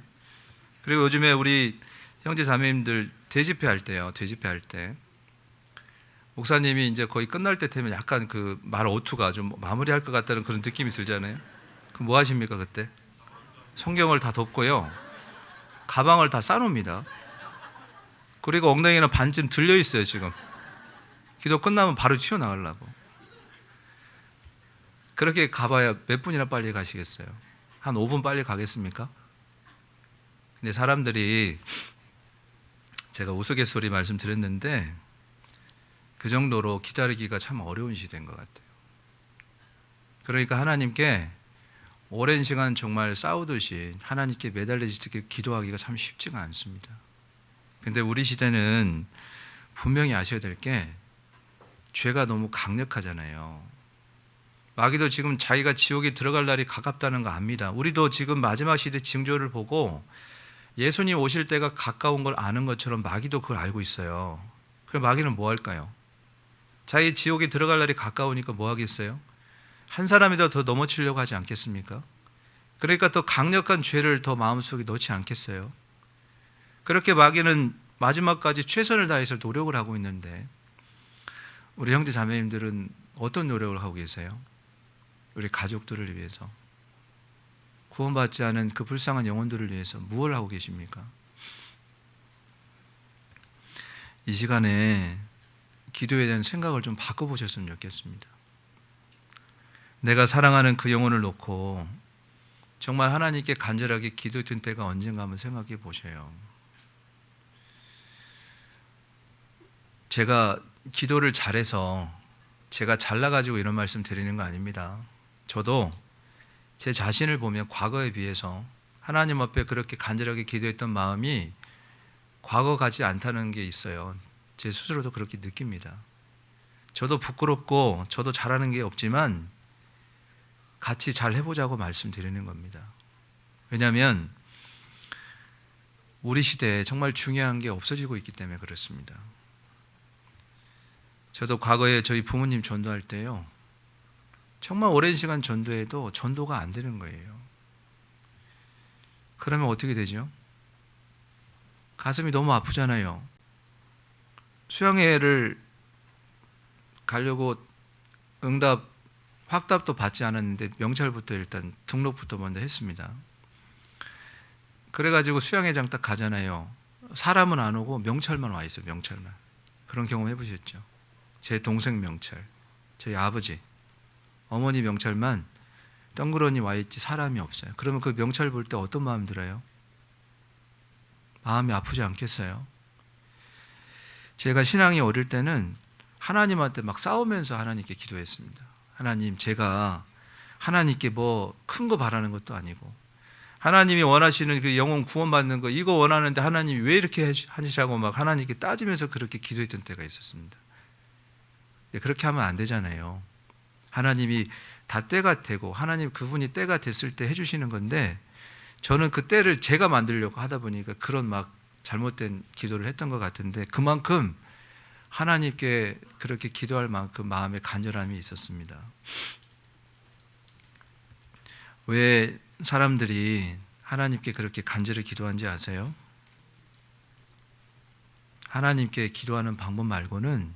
그리고 요즘에 우리 형제 자매님들 대집회할 때요. 대집회할 때 목사님이 이제 거의 끝날 때 되면 약간 그 말 어투가 좀 마무리할 것 같다는 그런 느낌이 들잖아요. 그럼 뭐 하십니까 그때? 성경을 다 덮고요. 가방을 다 싸놓습니다. 그리고 엉덩이는 반쯤 들려 있어요 지금. 기도 끝나면 바로 튀어나가려고. 그렇게 가봐야 몇 분이나 빨리 가시겠어요? 한 5분 빨리 가겠습니까? 근데 사람들이 제가 우스갯소리 말씀드렸는데 그 정도로 기다리기가 참 어려운 시대인 것 같아요. 그러니까 하나님께 오랜 시간 정말 싸우듯이 하나님께 매달리듯이 기도하기가 참 쉽지가 않습니다. 근데 우리 시대는 분명히 아셔야 될 게 죄가 너무 강력하잖아요. 마귀도 지금 자기가 지옥에 들어갈 날이 가깝다는 거 압니다. 우리도 지금 마지막 시대 징조를 보고 예수님 오실 때가 가까운 걸 아는 것처럼 마귀도 그걸 알고 있어요. 그럼 마귀는 뭐 할까요? 자기 지옥에 들어갈 날이 가까우니까 뭐 하겠어요? 한 사람이라도 더 넘어치려고 하지 않겠습니까? 그러니까 더 강력한 죄를 더 마음속에 넣지 않겠어요? 그렇게 마귀는 마지막까지 최선을 다해서 노력을 하고 있는데 우리 형제 자매님들은 어떤 노력을 하고 계세요? 우리 가족들을 위해서, 구원받지 않은 그 불쌍한 영혼들을 위해서 무엇을 하고 계십니까? 이 시간에 기도에 대한 생각을 좀 바꿔보셨으면 좋겠습니다. 내가 사랑하는 그 영혼을 놓고 정말 하나님께 간절하게 기도했던 때가 언젠가 한번 생각해 보세요. 제가 기도를 잘해서 제가 잘나가지고 이런 말씀 드리는 거 아닙니다. 저도 제 자신을 보면 과거에 비해서 하나님 앞에 그렇게 간절하게 기도했던 마음이 과거 같지 않다는 게 있어요. 제 스스로도 그렇게 느낍니다. 저도 부끄럽고 저도 잘하는 게 없지만 같이 잘 해보자고 말씀드리는 겁니다. 왜냐하면 우리 시대에 정말 중요한 게 없어지고 있기 때문에 그렇습니다. 저도 과거에 저희 부모님 전도할 때요, 정말 오랜 시간 전도해도 전도가 안 되는 거예요. 그러면 어떻게 되죠? 가슴이 너무 아프잖아요. 수양회를 가려고 확답도 받지 않았는데 명찰부터 일단 등록부터 먼저 했습니다. 그래가지고 수양회장 딱 가잖아요. 사람은 안 오고 명찰만 와 있어요. 명찰만. 그런 경험 해보셨죠? 제 동생 명찰, 저희 아버지, 어머니 명찰만 덩그러니 와 있지 사람이 없어요. 그러면 그 명찰 볼 때 어떤 마음 들어요? 마음이 아프지 않겠어요? 제가 신앙이 어릴 때는 하나님한테 막 싸우면서 하나님께 기도했습니다. 하나님, 제가 하나님께 뭐 큰 거 바라는 것도 아니고 하나님이 원하시는 그 영혼 구원받는 거 이거 원하는데 하나님이 왜 이렇게 하시자고 막 하나님께 따지면서 그렇게 기도했던 때가 있었습니다. 근데 그렇게 하면 안 되잖아요. 하나님이 다 때가 되고 하나님 그분이 때가 됐을 때 해주시는 건데 저는 그 때를 제가 만들려고 하다 보니까 그런 막 잘못된 기도를 했던 것 같은데 그만큼 하나님께 그렇게 기도할 만큼 마음에 간절함이 있었습니다. 왜 사람들이 하나님께 그렇게 간절히 기도한지 아세요? 하나님께 기도하는 방법 말고는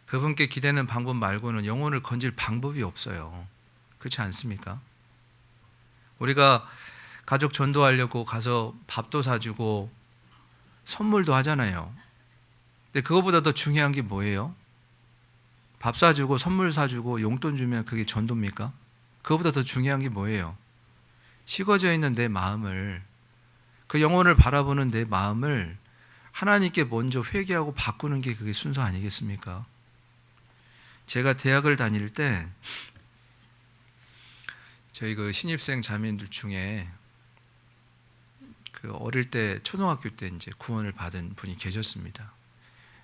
그분께 기대는 방법 말고는 영혼을 건질 방법이 없어요. 그렇지 않습니까? 우리가 가족 전도하려고 가서 밥도 사주고 선물도 하잖아요. 근데 그거보다 더 중요한 게 뭐예요? 밥 사주고 선물 사주고 용돈 주면 그게 전도입니까? 그거보다 더 중요한 게 뭐예요? 식어져 있는 내 마음을, 그 영혼을 바라보는 내 마음을 하나님께 먼저 회개하고 바꾸는 게 그게 순서 아니겠습니까? 제가 대학을 다닐 때 저희 그 신입생 자매들 중에 그 어릴 때 초등학교 때 이제 구원을 받은 분이 계셨습니다.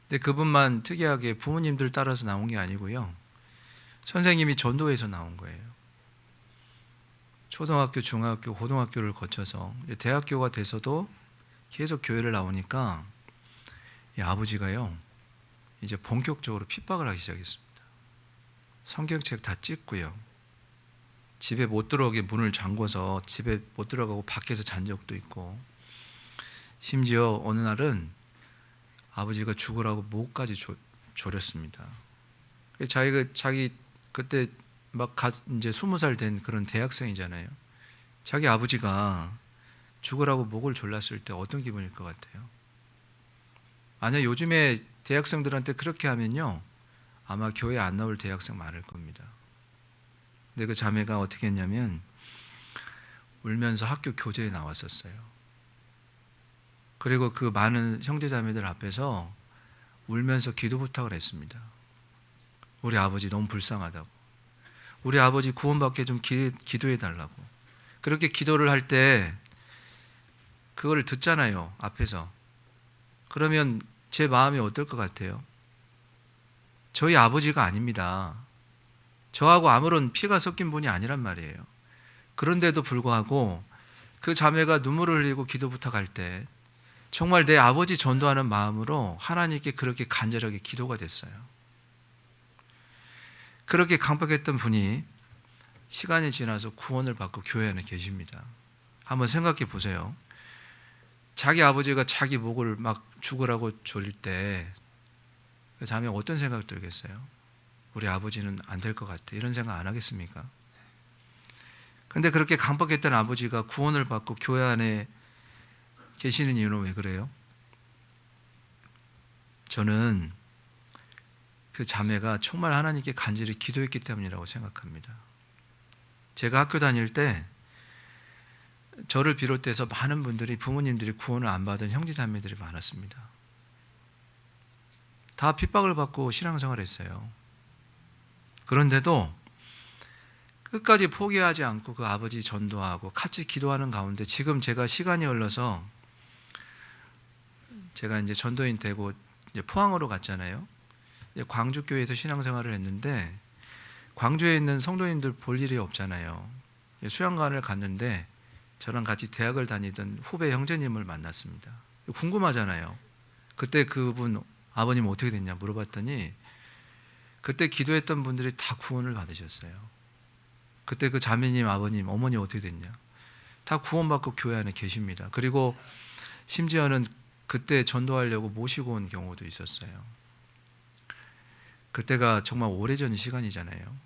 근데 그분만 특이하게 부모님들 따라서 나온 게 아니고요. 선생님이 전도해서 나온 거예요. 초등학교, 중학교, 고등학교를 거쳐서 대학교가 돼서도 계속 교회를 나오니까 이 아버지가요 이제 본격적으로 핍박을 하기 시작했습니다. 성경책 다 찍고요. 집에 못 들어오게 문을 잠궈서 집에 못 들어가고 밖에서 잔 적도 있고 심지어 어느 날은 아버지가 죽으라고 목까지 조렸습니다. 자기 그때 막 이제 20살 된 그런 대학생이잖아요. 자기 아버지가 죽으라고 목을 졸랐을 때 어떤 기분일 것 같아요? 만약 요즘에 대학생들한테 그렇게 하면요 아마 교회 안 나올 대학생 많을 겁니다. 근데 그 자매가 어떻게 했냐면 울면서 학교 교재에 나왔었어요. 그리고 그 많은 형제 자매들 앞에서 울면서 기도 부탁을 했습니다. 우리 아버지 너무 불쌍하다고, 우리 아버지 구원받게 좀 기도해 달라고. 그렇게 기도를 할 때 그걸 듣잖아요, 앞에서. 그러면 제 마음이 어떨 것 같아요? 저희 아버지가 아닙니다. 저하고 아무런 피가 섞인 분이 아니란 말이에요. 그런데도 불구하고 그 자매가 눈물을 흘리고 기도 부탁할 때 정말 내 아버지 전도하는 마음으로 하나님께 그렇게 간절하게 기도가 됐어요. 그렇게 강박했던 분이 시간이 지나서 구원을 받고 교회 안에 계십니다. 한번 생각해 보세요. 자기 아버지가 자기 목을 막 죽으라고 졸일 때 그 자매 어떤 생각 들겠어요? 우리 아버지는 안 될 것 같아, 이런 생각 안 하겠습니까? 그런데 그렇게 강박했던 아버지가 구원을 받고 교회 안에 계시는 이유는 왜 그래요? 저는 그 자매가 정말 하나님께 간절히 기도했기 때문이라고 생각합니다. 제가 학교 다닐 때 저를 비롯해서 많은 분들이, 부모님들이 구원을 안 받은 형제 자매들이 많았습니다. 다 핍박을 받고 신앙생활을 했어요. 그런데도 끝까지 포기하지 않고 그 아버지 전도하고 같이 기도하는 가운데 지금 제가 시간이 흘러서 제가 이제 전도인 되고 이제 포항으로 갔잖아요. 광주 교회에서 신앙생활을 했는데 광주에 있는 성도님들 볼 일이 없잖아요. 수양관을 갔는데 저랑 같이 대학을 다니던 후배 형제님을 만났습니다. 궁금하잖아요. 그때 그분 아버님 어떻게 됐냐 물어봤더니 그때 기도했던 분들이 다 구원을 받으셨어요. 그때 그 자매님, 아버님, 어머니 어떻게 됐냐 다 구원받고 교회 안에 계십니다. 그리고 심지어는 그때 전도하려고 모시고 온 경우도 있었어요. 그때가 정말 오래전 시간이잖아요.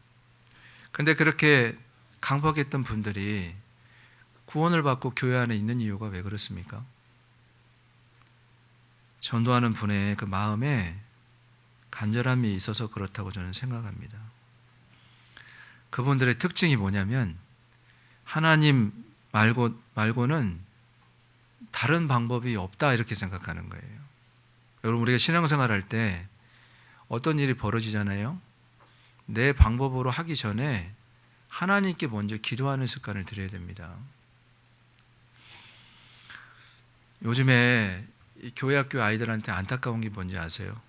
근데 그렇게 강박했던 분들이 구원을 받고 교회 안에 있는 이유가 왜 그렇습니까? 전도하는 분의 그 마음에 간절함이 있어서 그렇다고 저는 생각합니다. 그분들의 특징이 뭐냐면 하나님 말고는 다른 방법이 없다 이렇게 생각하는 거예요. 여러분 우리가 신앙생활 할 때 어떤 일이 벌어지잖아요. 내 방법으로 하기 전에 하나님께 먼저 기도하는 습관을 들여야 됩니다. 요즘에 교회 학교 아이들한테 안타까운 게 뭔지 아세요?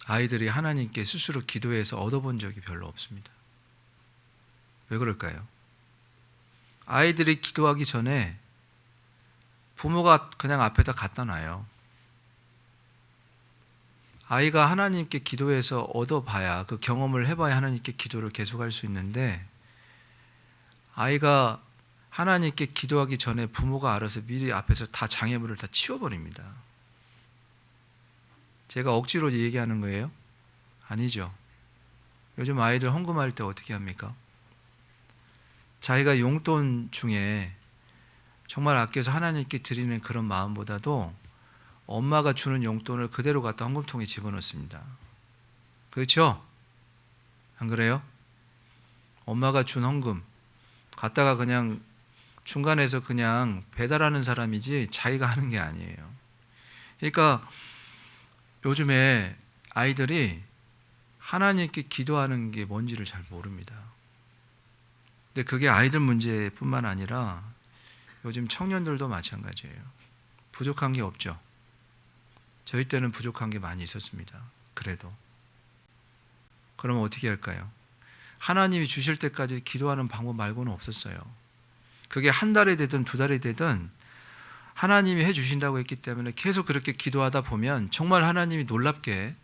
아이들이 하나님께 스스로 기도해서 얻어본 적이 별로 없습니다. 왜 그럴까요? 아이들이 기도하기 전에 부모가 그냥 앞에다 갖다 놔요. 아이가 하나님께 기도해서 얻어봐야 그 경험을 해봐야 하나님께 기도를 계속할 수 있는데 아이가 하나님께 기도하기 전에 부모가 알아서 미리 앞에서 다 장애물을 다 치워버립니다. 제가 억지로 얘기하는 거예요? 아니죠. 요즘 아이들 헌금할 때 어떻게 합니까? 자기가 용돈 중에 정말 아껴서 하나님께 드리는 그런 마음보다도 엄마가 주는 용돈을 그대로 갖다 헌금통에 집어넣습니다. 그렇죠? 안 그래요? 엄마가 준 헌금 갖다가 그냥 중간에서 그냥 배달하는 사람이지 자기가 하는 게 아니에요. 그러니까 요즘에 아이들이 하나님께 기도하는 게 뭔지를 잘 모릅니다. 근데 그게 아이들 문제뿐만 아니라 요즘 청년들도 마찬가지예요. 부족한 게 없죠. 저희 때는 부족한 게 많이 있었습니다. 그래도. 그러면 어떻게 할까요? 하나님이 주실 때까지 기도하는 방법 말고는 없었어요. 그게 한 달이 되든 두 달이 되든 하나님이 해주신다고 했기 때문에 계속 그렇게 기도하다 보면 정말 하나님이 놀랍게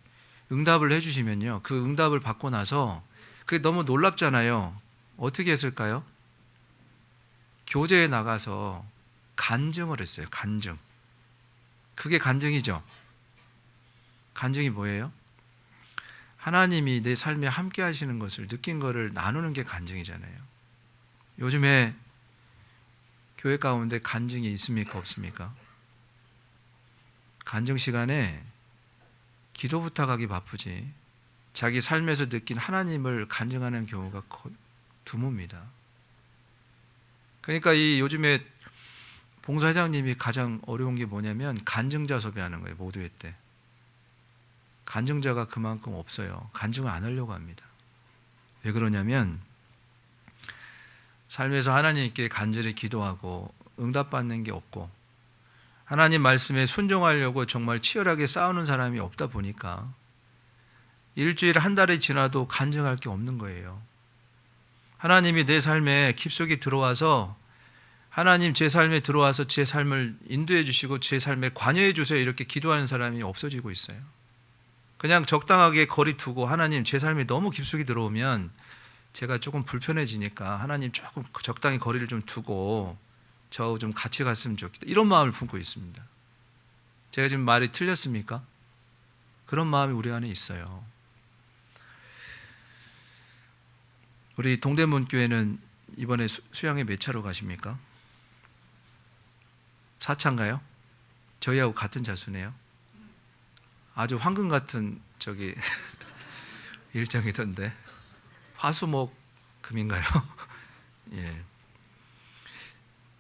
응답을 해주시면요. 그 응답을 받고 나서 그게 너무 놀랍잖아요. 어떻게 했을까요? 교제에 나가서 간증을 했어요. 간증. 그게 간증이죠. 간증이 뭐예요? 하나님이 내 삶에 함께 하시는 것을 느낀 것을 나누는 게 간증이잖아요. 요즘에 교회 가운데 간증이 있습니까? 없습니까? 간증 시간에 기도 부탁하기 바쁘지 자기 삶에서 느낀 하나님을 간증하는 경우가 드뭅니다. 그러니까 이 요즘에 봉사회장님이 가장 어려운 게 뭐냐면 간증자 섭외하는 거예요. 모두회 때. 간증자가 그만큼 없어요. 간증을 안 하려고 합니다. 왜 그러냐면 삶에서 하나님께 간절히 기도하고 응답받는 게 없고 하나님 말씀에 순종하려고 정말 치열하게 싸우는 사람이 없다 보니까 일주일 한 달이 지나도 간증할 게 없는 거예요. 하나님이 내 삶에 깊숙이 들어와서 하나님 제 삶에 들어와서 제 삶을 인도해 주시고 제 삶에 관여해 주세요 이렇게 기도하는 사람이 없어지고 있어요. 그냥 적당하게 거리 두고 하나님 제 삶에 너무 깊숙이 들어오면 제가 조금 불편해지니까 하나님 조금 적당히 거리를 좀 두고 저 좀 같이 갔으면 좋겠다 이런 마음을 품고 있습니다. 제가 지금 말이 틀렸습니까? 그런 마음이 우리 안에 있어요. 우리 동대문 교회는 이번에 수양회 몇 차로 가십니까? 4차인가요? 저희하고 같은 자수네요. 아주 황금 같은 일정이던데 화수목금인가요? 예.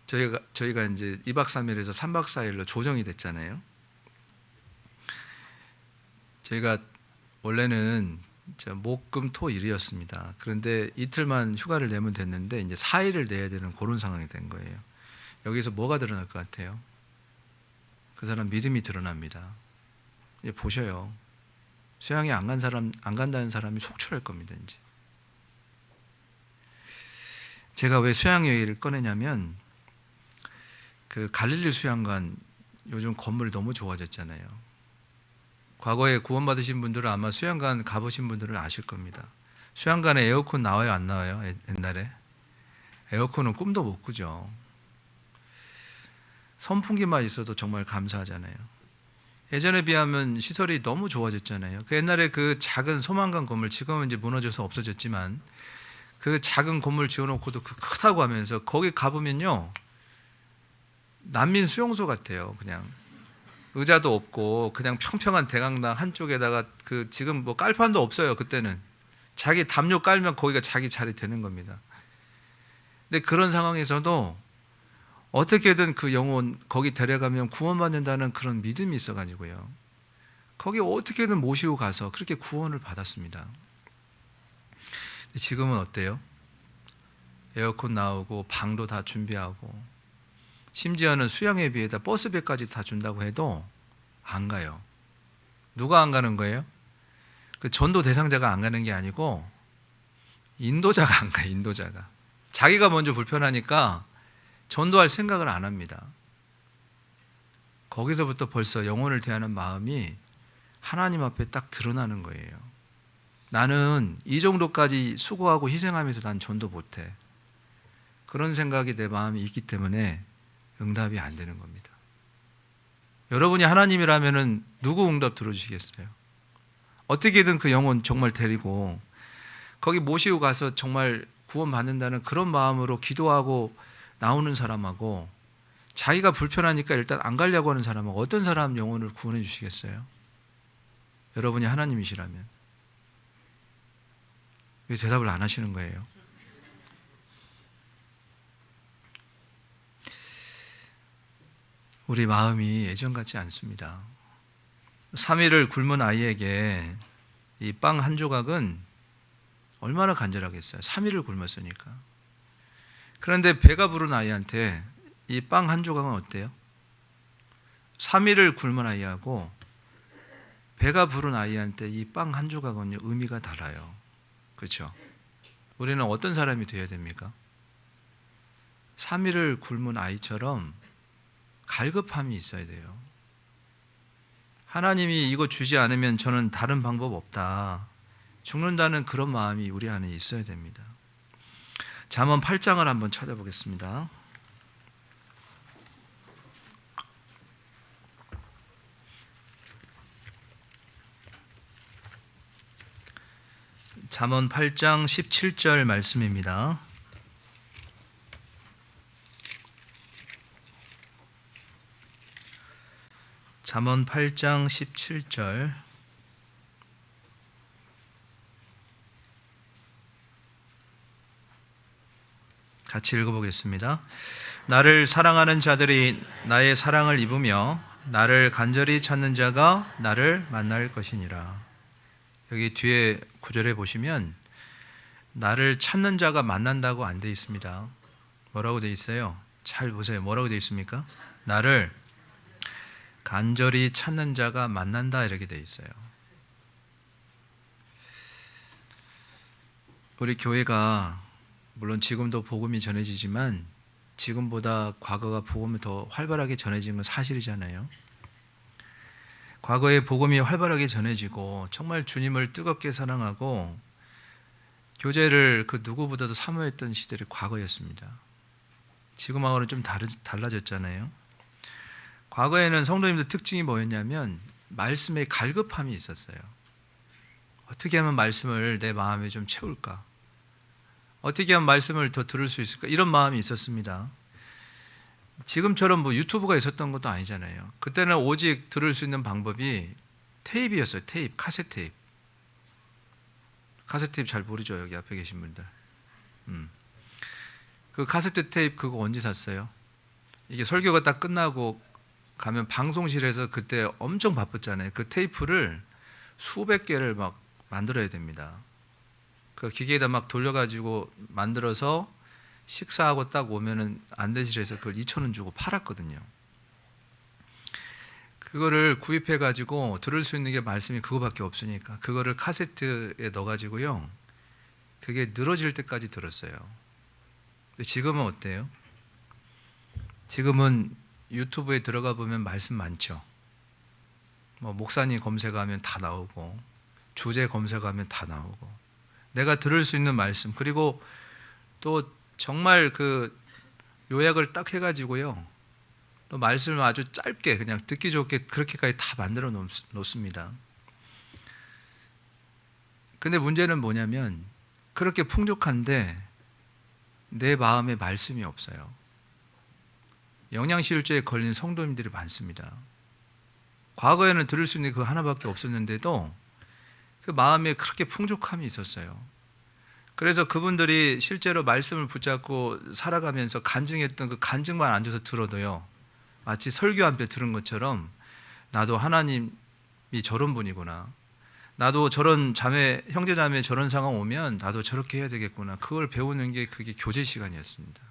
저희가 이제 2박 3일에서 3박 4일로 조정이 됐잖아요. 저희가 원래는 목, 금, 토, 일이었습니다. 그런데 이틀만 휴가를 내면 됐는데 이제 4일을 내야 되는 그런 상황이 된 거예요. 여기서 뭐가 드러날 것 같아요? 그 사람 믿음이 드러납니다. 이제 보셔요. 수양회 안 간다는 사람이 속출할 겁니다. 이제 제가 왜 수양회 얘기를 꺼내냐면 그 갈릴리 수양관 요즘 건물이 너무 좋아졌잖아요. 과거에 구원받으신 분들은 아마 수양관 가보신 분들은 아실 겁니다. 수양관에 에어컨 나와요, 안 나와요? 옛날에 에어컨은 꿈도 못 꾸죠. 선풍기만 있어도 정말 감사하잖아요. 예전에 비하면 시설이 너무 좋아졌잖아요. 그 옛날에 그 작은 소망관 건물, 지금은 이제 무너져서 없어졌지만 그 작은 건물 지어놓고도 그 크다고 하면서 거기 가보면요, 난민 수용소 같아요. 그냥 의자도 없고 그냥 평평한 대강당 한쪽에다가 그 지금 뭐 깔판도 없어요. 그때는 자기 담요 깔면 거기가 자기 자리 되는 겁니다. 근데 그런 상황에서도 어떻게든 그 영혼 거기 데려가면 구원받는다는 그런 믿음이 있어가지고요, 거기 어떻게든 모시고 가서 그렇게 구원을 받았습니다. 지금은 어때요? 에어컨 나오고 방도 다 준비하고 심지어는 수양회비에다 버스비까지 다 준다고 해도 안 가요. 누가 안 가는 거예요? 그 전도 대상자가 안 가는 게 아니고 인도자가 안 가요. 인도자가 자기가 먼저 불편하니까 전도할 생각을 안 합니다. 거기서부터 벌써 영혼을 대하는 마음이 하나님 앞에 딱 드러나는 거예요. 나는 이 정도까지 수고하고 희생하면서 난 전도 못해. 그런 생각이 내 마음에 있기 때문에 응답이 안 되는 겁니다. 여러분이 하나님이라면 누구 응답 들어주시겠어요? 어떻게든 그 영혼 정말 데리고 거기 모시고 가서 정말 구원받는다는 그런 마음으로 기도하고 나오는 사람하고 자기가 불편하니까 일단 안 가려고 하는 사람하고 어떤 사람 영혼을 구원해 주시겠어요? 여러분이 하나님이시라면. 왜 대답을 안 하시는 거예요? 우리 마음이 예전 같지 않습니다. 3일을 굶은 아이에게 이 빵 한 조각은 얼마나 간절하겠어요. 3일을 굶었으니까. 그런데 배가 부른 아이한테 이 빵 한 조각은 어때요? 3일을 굶은 아이하고 배가 부른 아이한테 이 빵 한 조각은 의미가 달라요. 그렇죠? 우리는 어떤 사람이 되어야 됩니까? 3일을 굶은 아이처럼 갈급함이 있어야 돼요. 하나님이 이거 주지 않으면 저는 다른 방법 없다, 죽는다는 그런 마음이 우리 안에 있어야 됩니다. 잠언 8장을 한번 찾아보겠습니다. 잠언 8장 17절 말씀입니다. 잠언 8장 17절. 같이 읽어보겠습니다. 나를 사랑하는 자들이 나의 사랑을 입으며 나를 간절히 찾는 자가 나를 만날 것이니라. 여기 뒤에 구절에 보시면 나를 찾는 자가 만난다고 안 돼 있습니다. 뭐라고 돼 있어요? 잘 보세요. 뭐라고 돼 있습니까? 나를 간절히 찾는 자가 만난다, 이렇게 돼 있어요. 우리 교회가 물론 지금도 복음이 전해지지만 지금보다 과거가 복음이 더 활발하게 전해진 건 사실이잖아요. 과거에 복음이 활발하게 전해지고 정말 주님을 뜨겁게 사랑하고 교제를 그 누구보다도 사모했던 시절이 과거였습니다. 지금하고는 좀 달라졌잖아요. 과거에는 성도님들 특징이 뭐였냐면 말씀에 갈급함이 있었어요. 어떻게 하면 말씀을 내 마음에 좀 채울까? 어떻게 하면 말씀을 더 들을 수 있을까? 이런 마음이 있었습니다. 지금처럼 뭐 유튜브가 있었던 것도 아니잖아요. 그때는 오직 들을 수 있는 방법이 테이프였어요. 테이프, 카세트 테이프. 카세트 테이프 잘 모르죠? 여기 앞에 계신 분들. 그 카세트 테이프 그거 언제 샀어요? 이게 설교가 딱 끝나고 가면 방송실에서 그때 엄청 바빴잖아요. 그 테이프를 수백 개를 막 만들어야 됩니다. 그 기계에다 막 돌려가지고 만들어서 식사하고 딱 오면은 안대실에서 그걸 2,000원 주고 팔았거든요. 그거를 구입해 가지고 들을 수 있는 게 말씀이 그거밖에 없으니까 그거를 카세트에 넣어 가지고요. 그게 늘어질 때까지 들었어요. 근데 지금은 어때요? 지금은 유튜브에 들어가 보면 말씀 많죠. 뭐 목사님 검색하면 다 나오고 주제 검색하면 다 나오고 내가 들을 수 있는 말씀 그리고 또 정말 그 요약을 딱 해가지고요. 또 말씀을 아주 짧게 그냥 듣기 좋게 그렇게까지 다 만들어 놓습니다. 근데 문제는 뭐냐면 그렇게 풍족한데 내 마음에 말씀이 없어요. 영양실조에 걸린 성도님들이 많습니다. 과거에는 들을 수 있는 그 하나밖에 없었는데도 그 마음에 그렇게 풍족함이 있었어요. 그래서 그분들이 실제로 말씀을 붙잡고 살아가면서 간증했던 그 간증만 앉아서 들어도요, 마치 설교 한 편 들은 것처럼 나도 하나님이 저런 분이구나, 나도 저런 자매, 형제 자매 저런 상황 오면 나도 저렇게 해야 되겠구나, 그걸 배우는 게 그게 교제 시간이었습니다.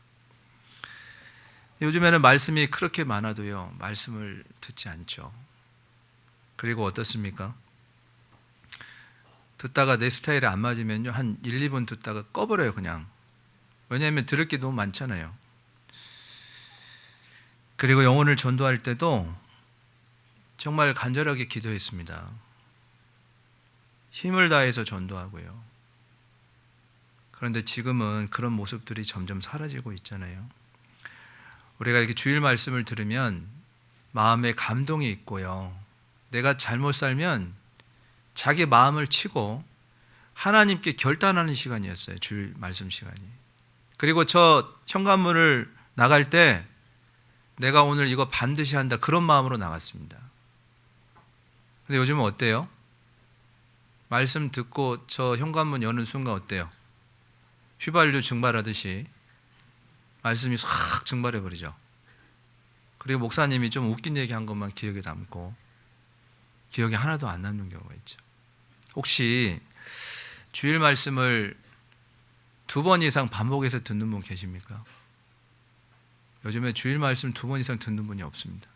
요즘에는 말씀이 그렇게 많아도요, 말씀을 듣지 않죠. 그리고 어떻습니까? 듣다가 내 스타일에 안 맞으면요, 한 1, 2분 듣다가 꺼버려요, 그냥. 왜냐하면 들을 게 너무 많잖아요. 그리고 영혼을 전도할 때도 정말 간절하게 기도했습니다. 힘을 다해서 전도하고요. 그런데 지금은 그런 모습들이 점점 사라지고 있잖아요. 우리가 이렇게 주일 말씀을 들으면 마음에 감동이 있고요. 내가 잘못 살면 자기 마음을 치고 하나님께 결단하는 시간이었어요. 주일 말씀 시간이. 그리고 저 현관문을 나갈 때 내가 오늘 이거 반드시 한다, 그런 마음으로 나갔습니다. 근데 요즘은 어때요? 말씀 듣고 저 현관문 여는 순간 어때요? 휘발유 증발하듯이 말씀이 싹 증발해 버리죠. 그리고 목사님이 좀 웃긴 얘기 한 것만 기억에 남고 기억에 하나도 안 남는 경우가 있죠. 혹시 주일 말씀을 2번 이상 반복해서 듣는 분 계십니까? 요즘에 주일 말씀 2번 이상 듣는 분이 없습니다.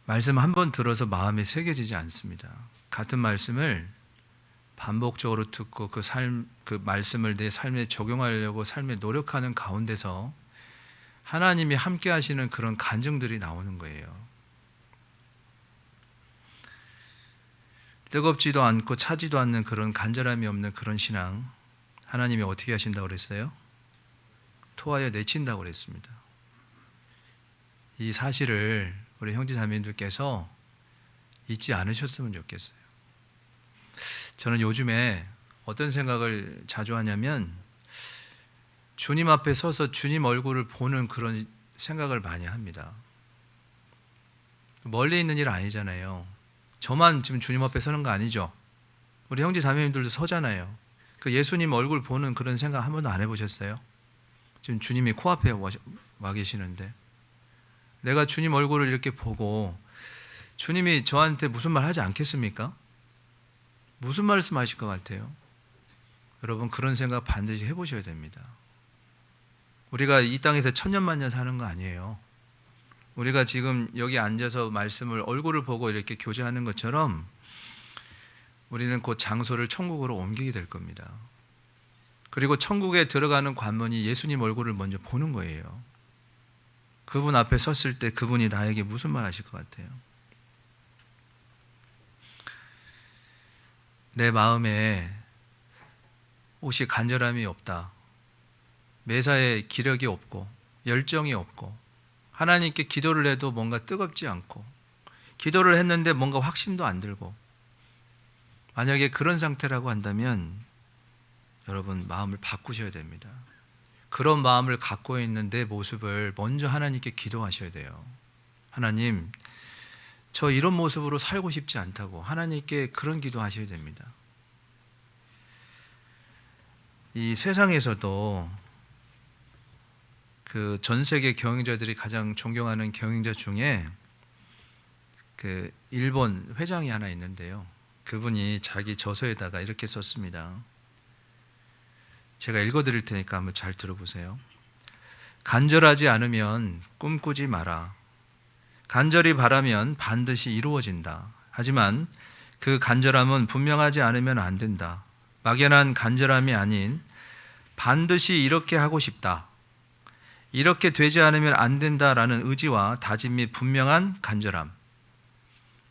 말씀 한 번 들어서 마음에 새겨지지 않습니다. 같은 말씀을 반복적으로 듣고 그 말씀을 내 삶에 적용하려고 삶에 노력하는 가운데서 하나님이 함께 하시는 그런 간증들이 나오는 거예요. 뜨겁지도 않고 차지도 않는 그런 간절함이 없는 그런 신앙, 하나님이 어떻게 하신다고 그랬어요? 토하여 내친다고 그랬습니다. 이 사실을 우리 형제 자매님들께서 잊지 않으셨으면 좋겠어요. 저는 요즘에 어떤 생각을 자주 하냐면 주님 앞에 서서 주님 얼굴을 보는 그런 생각을 많이 합니다. 멀리 있는 일 아니잖아요. 저만 지금 주님 앞에 서는 거 아니죠. 우리 형제 자매님들도 서잖아요. 그 예수님 얼굴 보는 그런 생각 한 번도 안 해보셨어요? 지금 주님이 코앞에 와 계시는데 내가 주님 얼굴을 이렇게 보고 주님이 저한테 무슨 말 하지 않겠습니까? 무슨 말씀하실 것 같아요? 여러분, 그런 생각 반드시 해보셔야 됩니다. 우리가 이 땅에서 천년만년 사는 거 아니에요. 우리가 지금 여기 앉아서 말씀을 얼굴을 보고 이렇게 교제하는 것처럼 우리는 곧 장소를 천국으로 옮기게 될 겁니다. 그리고 천국에 들어가는 관문이 예수님 얼굴을 먼저 보는 거예요. 그분 앞에 섰을 때 그분이 나에게 무슨 말 하실 것 같아요? 내 마음에 혹시 간절함이 없다, 매사에 기력이 없고 열정이 없고 하나님께 기도를 해도 뭔가 뜨겁지 않고 기도를 했는데 뭔가 확신도 안 들고, 만약에 그런 상태라고 한다면 여러분, 마음을 바꾸셔야 됩니다. 그런 마음을 갖고 있는 내 모습을 먼저 하나님께 기도하셔야 돼요. 하나님, 저 이런 모습으로 살고 싶지 않다고 하나님께 그런 기도하셔야 됩니다. 이 세상에서도 그 전 세계 경영자들이 가장 존경하는 경영자 중에 그 일본 회장이 하나 있는데요. 그분이 자기 저서에다가 이렇게 썼습니다. 제가 읽어드릴 테니까 한번 잘 들어보세요. 간절하지 않으면 꿈꾸지 마라. 간절히 바라면 반드시 이루어진다. 하지만 그 간절함은 분명하지 않으면 안 된다. 막연한 간절함이 아닌 반드시 이렇게 하고 싶다, 이렇게 되지 않으면 안 된다라는 의지와 다짐 및 분명한 간절함,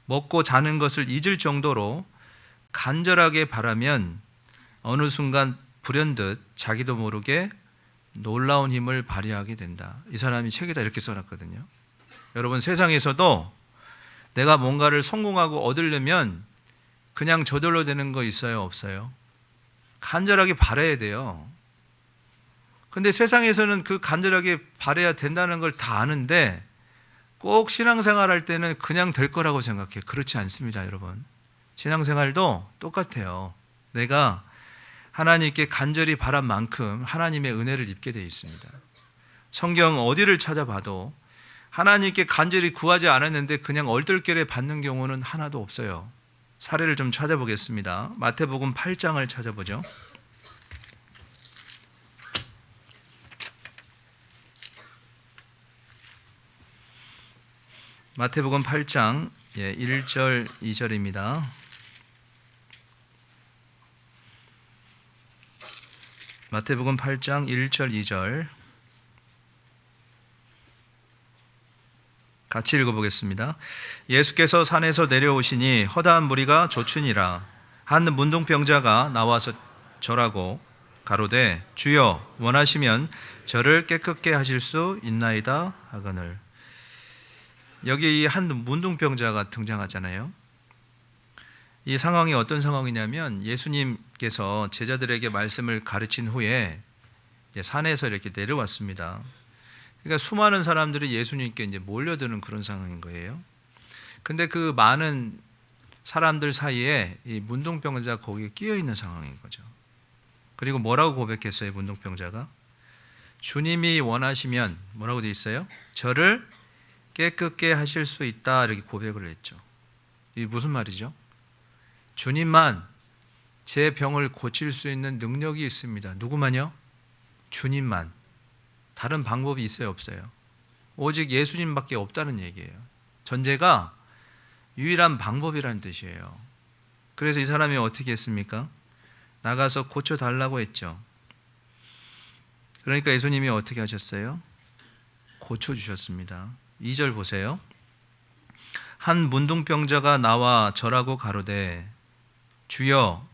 먹고 자는 것을 잊을 정도로 간절하게 바라면 어느 순간 불현듯 자기도 모르게 놀라운 힘을 발휘하게 된다. 이 사람이 책에다 이렇게 써놨거든요. 여러분, 세상에서도 내가 뭔가를 성공하고 얻으려면 그냥 저절로 되는 거 있어요, 없어요? 간절하게 바라야 돼요. 근데 세상에서는 그 간절하게 바라야 된다는 걸 다 아는데 꼭 신앙생활 할 때는 그냥 될 거라고 생각해요. 그렇지 않습니다, 여러분. 신앙생활도 똑같아요. 내가 하나님께 간절히 바란 만큼 하나님의 은혜를 입게 되어 있습니다. 성경 어디를 찾아봐도 하나님께 간절히 구하지 않았는데 그냥 얼떨결에 받는 경우는 하나도 없어요. 사례를 좀 찾아보겠습니다. 마태복음 8장을 찾아보죠. 마태복음 8장 1절 2절입니다. 마태복음 8장 1절 2절 같이 읽어보겠습니다. 예수께서 산에서 내려오시니 허다한 무리가 조춘이라. 한 문둥병자가 나와서 절하고 가로되 주여 원하시면 저를 깨끗게 하실 수 있나이다 하거늘. 여기 이 한 문둥병자가 등장하잖아요. 이 상황이 어떤 상황이냐면 예수님께서 제자들에게 말씀을 가르친 후에 산에서 이렇게 내려왔습니다. 그러니까 수많은 사람들이 예수님께 이제 몰려드는 그런 상황인 거예요. 근데 그 많은 사람들 사이에 이 문둥병자가 거기에 끼어 있는 상황인 거죠. 그리고 뭐라고 고백했어요, 문둥병자가? 주님이 원하시면 뭐라고 되어 있어요? 저를 깨끗게 하실 수 있다, 이렇게 고백을 했죠. 이게 무슨 말이죠? 주님만 제 병을 고칠 수 있는 능력이 있습니다. 누구만요? 주님만. 다른 방법이 있어요, 없어요? 오직 예수님밖에 없다는 얘기예요. 전제가 유일한 방법이라는 뜻이에요. 그래서 이 사람이 어떻게 했습니까? 나가서 고쳐달라고 했죠. 그러니까 예수님이 어떻게 하셨어요? 고쳐주셨습니다. 2절 보세요. 한 문둥병자가 나와 절하고 가로되 주여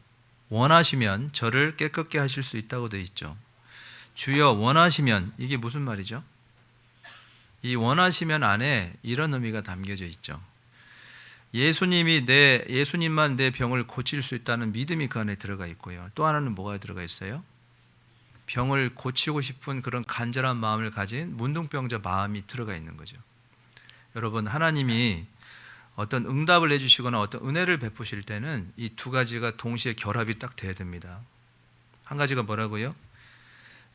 원하시면 저를 깨끗게 하실 수 있다고 되어 있죠. 주여 원하시면, 이게 무슨 말이죠? 이 원하시면 안에 이런 의미가 담겨져 있죠. 예수님만 내 병을 고칠 수 있다는 믿음이 그 안에 들어가 있고요. 또 하나는 뭐가 들어가 있어요? 병을 고치고 싶은 그런 간절한 마음을 가진 문둥병자 마음이 들어가 있는 거죠. 여러분, 하나님이 어떤 응답을 해주시거나 어떤 은혜를 베푸실 때는 이 두 가지가 동시에 결합이 딱 돼야 됩니다. 한 가지가 뭐라고요?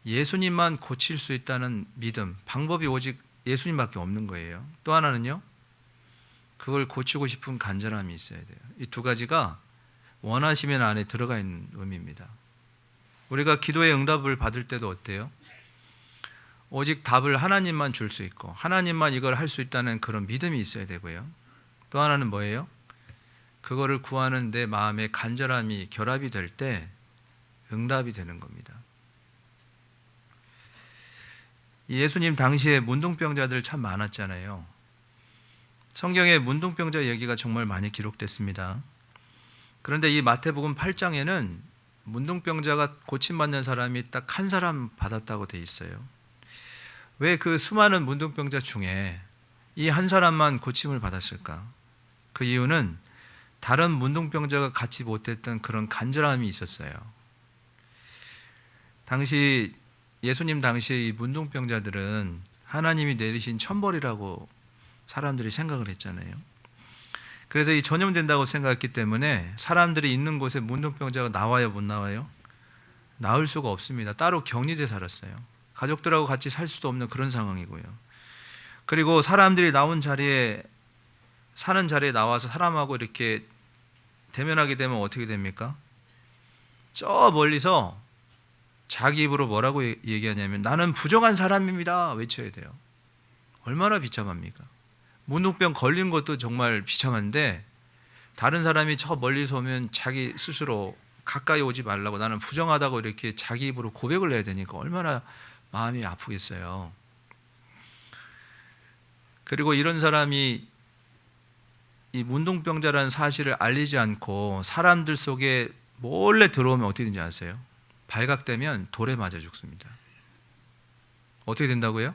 예수님만 고칠 수 있다는 믿음, 방법이 오직 예수님밖에 없는 거예요. 또 하나는요, 그걸 고치고 싶은 간절함이 있어야 돼요. 이 두 가지가 원하시면 안에 들어가 있는 의미입니다. 우리가 기도의 응답을 받을 때도 어때요? 오직 답을 하나님만 줄 수 있고 하나님만 이걸 할 수 있다는 그런 믿음이 있어야 되고요. 또 하나는 뭐예요? 그거를 구하는 내 마음의 간절함이 결합이 될 때 응답이 되는 겁니다. 예수님 당시에 문둥병자들 참 많았잖아요. 성경에 문둥병자 얘기가 정말 많이 기록됐습니다. 그런데 이 마태복음 8장에는 문둥병자가 고침받는 사람이 딱 한 사람 받았다고 돼 있어요. 왜 그 수많은 문둥병자 중에 이 한 사람만 고침을 받았을까? 그 이유는 다른 문둥병자가 갖지 못했던 그런 간절함이 있었어요. 당시 예수님 당시에 이 문둥병자들은 하나님이 내리신 천벌이라고 사람들이 생각을 했잖아요. 그래서 이 전염된다고 생각했기 때문에 사람들이 있는 곳에 문둥병자가 나와요, 못 나와요? 나올 수가 없습니다. 따로 격리돼 살았어요. 가족들하고 같이 살 수도 없는 그런 상황이고요. 그리고 사람들이 사는 자리에 나와서 사람하고 이렇게 대면하게 되면 어떻게 됩니까? 저 멀리서 자기 입으로 뭐라고 얘기하냐면 나는 부정한 사람입니다 외쳐야 돼요. 얼마나 비참합니까? 문둥병 걸린 것도 정말 비참한데 다른 사람이 저 멀리서 오면 자기 스스로 가까이 오지 말라고 나는 부정하다고 이렇게 자기 입으로 고백을 해야 되니까 얼마나 마음이 아프겠어요. 그리고 이런 사람이 이 문둥병자라는 사실을 알리지 않고 사람들 속에 몰래 들어오면 어떻게 되는지 아세요? 발각되면 돌에 맞아 죽습니다. 어떻게 된다고요?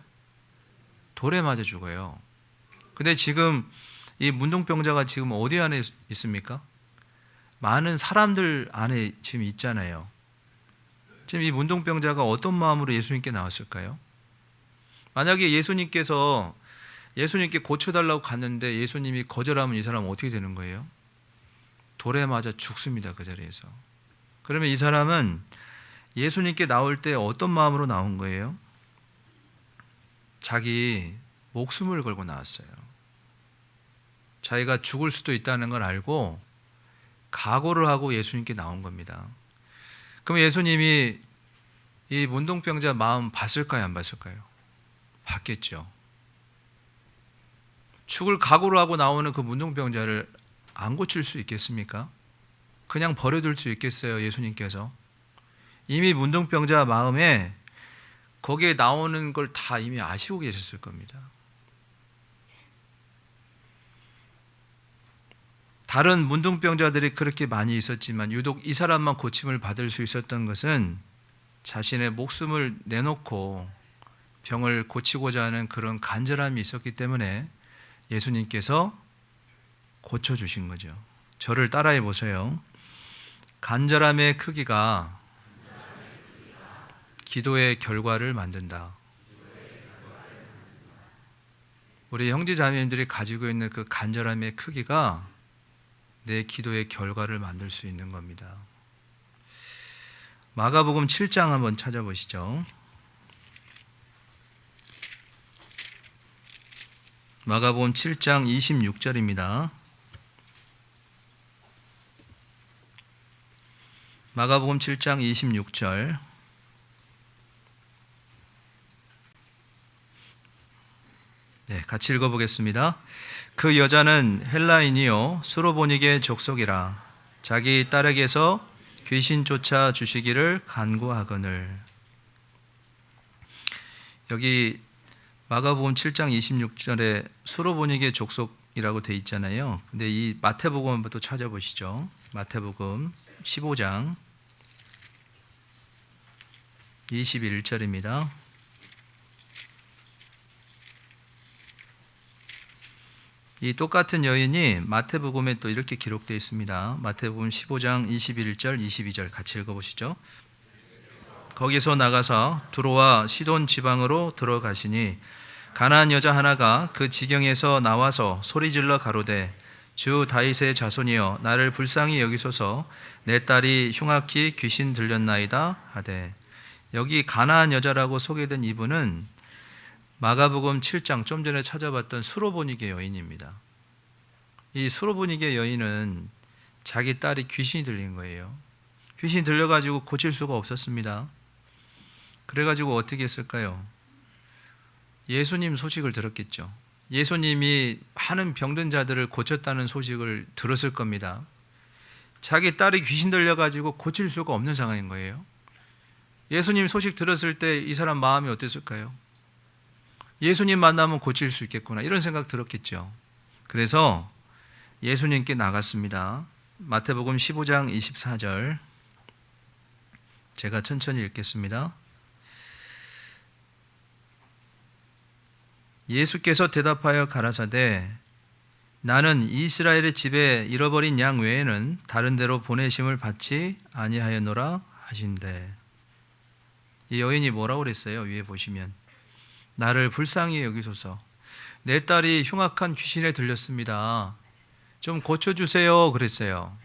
돌에 맞아 죽어요. 근데 지금 이 문둥병자가 지금 어디 안에 있습니까? 많은 사람들 안에 지금 있잖아요. 지금 이 문둥병자가 어떤 마음으로 예수님께 나왔을까요? 만약에 예수님께 고쳐달라고 갔는데 예수님이 거절하면 이 사람은 어떻게 되는 거예요? 돌에 맞아 죽습니다. 그 자리에서. 그러면 이 사람은 예수님께 나올 때 어떤 마음으로 나온 거예요? 자기 목숨을 걸고 나왔어요. 자기가 죽을 수도 있다는 걸 알고 각오를 하고 예수님께 나온 겁니다. 그럼 예수님이 이 문둥병자 마음 봤을까요? 안 봤을까요? 봤겠죠. 죽을 각오를 하고 나오는 그 문둥병자를 안 고칠 수 있겠습니까? 그냥 버려둘 수 있겠어요? 예수님께서 이미 문둥병자 마음에 거기에 나오는 걸 다 이미 아시고 계셨을 겁니다. 다른 문둥병자들이 그렇게 많이 있었지만 유독 이 사람만 고침을 받을 수 있었던 것은 자신의 목숨을 내놓고 병을 고치고자 하는 그런 간절함이 있었기 때문에 예수님께서 고쳐주신 거죠. 저를 따라해 보세요. 간절함의 크기가 기도의 결과를 만든다. 우리 형제 자매님들이 가지고 있는 그 간절함의 크기가 내 기도의 결과를 만들 수 있는 겁니다. 마가복음 7장 한번 찾아보시죠. 마가복음 7장 26절입니다. 마가복음 7장 26절. 네, 같이 읽어보겠습니다. 그 여자는 헬라인이요 수로보니게 족속이라 자기 딸에게서 귀신 쫓아 주시기를 간구하거늘. 여기 마가복음 7장 26절에 수로보니게 족속이라고 돼 있잖아요. 근데 이 마태복음 한번 또 찾아보시죠. 마태복음 15장 21절입니다. 이 똑같은 여인이 마태복음에 또 이렇게 기록되어 있습니다. 마태복음 15장 21절 22절 같이 읽어보시죠. 거기서 나가서 두로와 시돈 지방으로 들어가시니 가나안 여자 하나가 그 지경에서 나와서 소리질러 가로되 주 다윗의 자손이여 나를 불쌍히 여기소서 내 딸이 흉악히 귀신 들렸나이다 하되. 여기 가나안 여자라고 소개된 이분은 마가복음 7장 좀 전에 찾아봤던 수로보니게 여인입니다. 이 수로보니게 여인은 자기 딸이 귀신이 들린 거예요. 귀신이 들려가지고 고칠 수가 없었습니다. 그래가지고 어떻게 했을까요? 예수님 소식을 들었겠죠. 예수님이 많은 병든 자들을 고쳤다는 소식을 들었을 겁니다. 자기 딸이 귀신 들려가지고 고칠 수가 없는 상황인 거예요. 예수님 소식 들었을 때 이 사람 마음이 어땠을까요? 예수님 만나면 고칠 수 있겠구나 이런 생각 들었겠죠. 그래서 예수님께 나갔습니다. 마태복음 15장 24절 제가 천천히 읽겠습니다. 예수께서 대답하여 가라사대 나는 이스라엘의 집에 잃어버린 양 외에는 다른 데로 보내심을 받지 아니하였노라 하신대. 이 여인이 뭐라고 그랬어요? 위에 보시면 나를 불쌍히 여기소서 내 딸이 흉악한 귀신에 들렸습니다. 좀 고쳐주세요 그랬어요.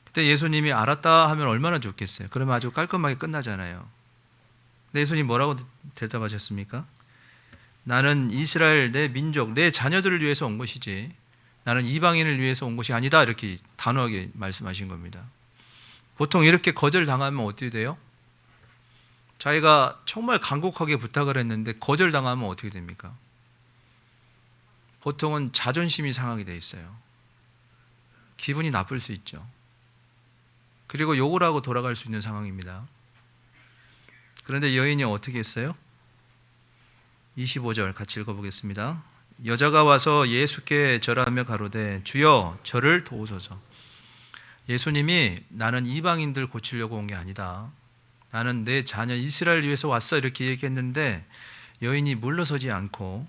그때 예수님이 알았다 하면 얼마나 좋겠어요. 그러면 아주 깔끔하게 끝나잖아요. 근데 예수님 뭐라고 대답하셨습니까? 나는 이스라엘 내 민족 내 자녀들을 위해서 온 것이지 나는 이방인을 위해서 온 것이 아니다 이렇게 단호하게 말씀하신 겁니다. 보통 이렇게 거절당하면 어떻게 돼요? 자기가 정말 간곡하게 부탁을 했는데 거절당하면 어떻게 됩니까? 보통은 자존심이 상하게 돼 있어요. 기분이 나쁠 수 있죠. 그리고 욕을 하고 돌아갈 수 있는 상황입니다. 그런데 여인이 어떻게 했어요? 25절 같이 읽어보겠습니다. 여자가 와서 예수께 절하며 가로되 주여 저를 도우소서. 예수님이 나는 이방인들 고치려고 온 게 아니다. 나는 내 자녀 이스라엘 위해서 왔어 이렇게 얘기했는데 여인이 물러서지 않고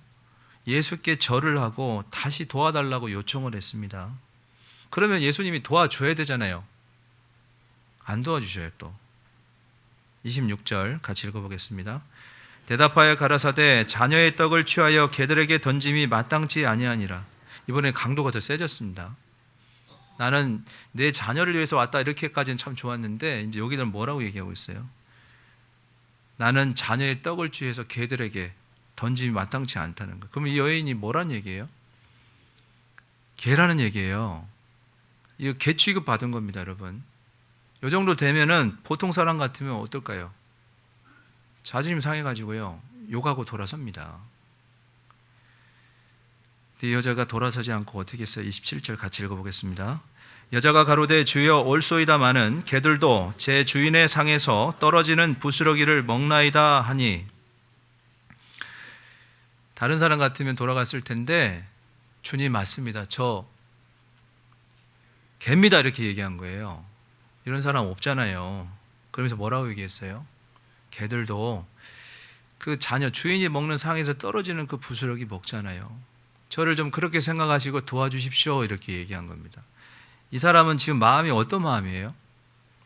예수께 절을 하고 다시 도와달라고 요청을 했습니다. 그러면 예수님이 도와줘야 되잖아요. 안 도와주셔요 또. 26절 같이 읽어보겠습니다. 대답하여 가라사대 자녀의 떡을 취하여 개들에게 던짐이 마땅치 아니하니라. 이번에 강도가 더 세졌습니다. 나는 내 자녀를 위해서 왔다 이렇게까지는 참 좋았는데 이제 여기는 뭐라고 얘기하고 있어요? 나는 자녀의 떡을 취해서 개들에게 던짐이 마땅치 않다는 거. 그럼 이 여인이 뭐란 얘기예요? 개라는 얘기예요. 이거 개 취급 받은 겁니다, 여러분. 이 정도 되면은 보통 사람 같으면 어떨까요? 자존심 상해가지고요 욕하고 돌아섭니다. 이 여자가 돌아서지 않고 어떻게 했어요? 27절 같이 읽어보겠습니다. 여자가 가로되 주여 올소이다마는 개들도 제 주인의 상에서 떨어지는 부스러기를 먹나이다 하니. 다른 사람 같으면 돌아갔을 텐데 주님 맞습니다. 저 개입니다 이렇게 얘기한 거예요. 이런 사람 없잖아요. 그러면서 뭐라고 얘기했어요? 개들도 그 자녀 주인이 먹는 상에서 떨어지는 그 부스러기 먹잖아요. 저를 좀 그렇게 생각하시고 도와주십시오 이렇게 얘기한 겁니다. 이 사람은 지금 마음이 어떤 마음이에요?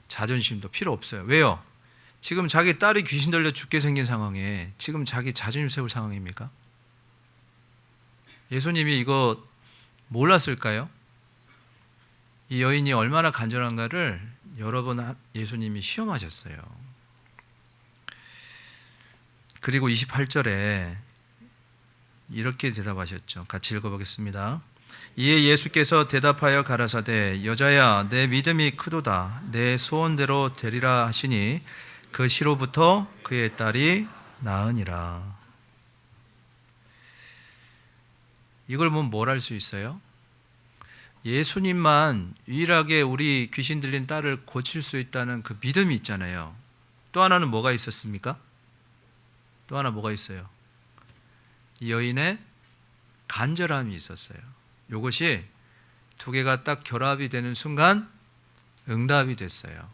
자존심도 필요 없어요. 왜요? 지금 자기 딸이 귀신 들려 죽게 생긴 상황에 지금 자기 자존심 세울 상황입니까? 예수님이 이거 몰랐을까요? 이 여인이 얼마나 간절한가를 여러 번 예수님이 시험하셨어요. 그리고 28절에 이렇게 대답하셨죠. 같이 읽어보겠습니다. 이에 예수께서 대답하여 가라사대 여자야 내 믿음이 크도다. 내 소원대로 되리라 하시니 그 시로부터 그의 딸이 나으니라. 이걸 보면 뭘 할 수 있어요? 예수님만 유일하게 우리 귀신 들린 딸을 고칠 수 있다는 그 믿음이 있잖아요. 또 하나는 뭐가 있었습니까? 또 하나 뭐가 있어요? 이 여인의 간절함이 있었어요. 이것이 두 개가 딱 결합이 되는 순간 응답이 됐어요.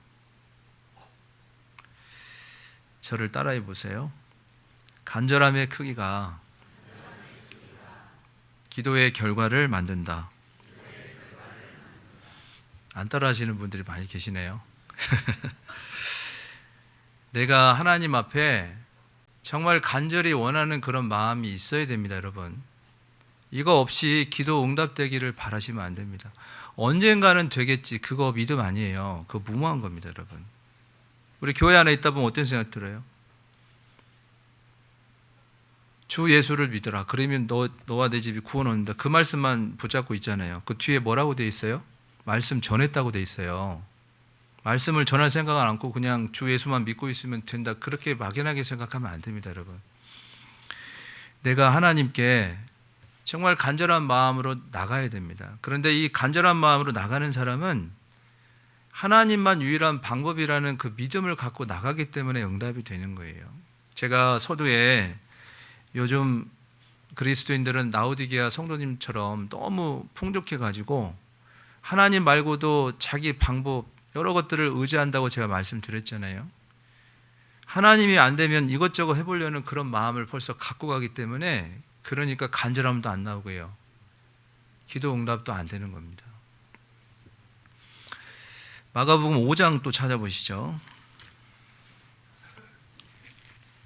저를 따라해 보세요. 간절함의 크기가 기도의 결과를 만든다. 안 따라하시는 분들이 많이 계시네요. 내가 하나님 앞에 정말 간절히 원하는 그런 마음이 있어야 됩니다, 여러분. 이거 없이 기도 응답되기를 바라시면 안 됩니다. 언젠가는 되겠지. 그거 믿음 아니에요. 그거 무모한 겁니다, 여러분. 우리 교회 안에 있다 보면 어떤 생각 들어요? 주 예수를 믿어라. 그러면 너와 내 집이 구원 얻는다. 그 말씀만 붙잡고 있잖아요. 그 뒤에 뭐라고 돼 있어요? 말씀 전했다고 돼 있어요. 말씀을 전할 생각을 않고 그냥 주 예수만 믿고 있으면 된다. 그렇게 막연하게 생각하면 안 됩니다, 여러분. 내가 하나님께 정말 간절한 마음으로 나가야 됩니다. 그런데 이 간절한 마음으로 나가는 사람은 하나님만 유일한 방법이라는 그 믿음을 갖고 나가기 때문에 응답이 되는 거예요. 제가 서두에 요즘 그리스도인들은 라오디게아 성도님처럼 너무 풍족해가지고 하나님 말고도 자기 방법 여러 것들을 의지한다고 제가 말씀드렸잖아요. 하나님이 안 되면 이것저것 해보려는 그런 마음을 벌써 갖고 가기 때문에 그러니까 간절함도 안 나오고요. 기도 응답도 안 되는 겁니다. 마가복음 5장 또 찾아보시죠.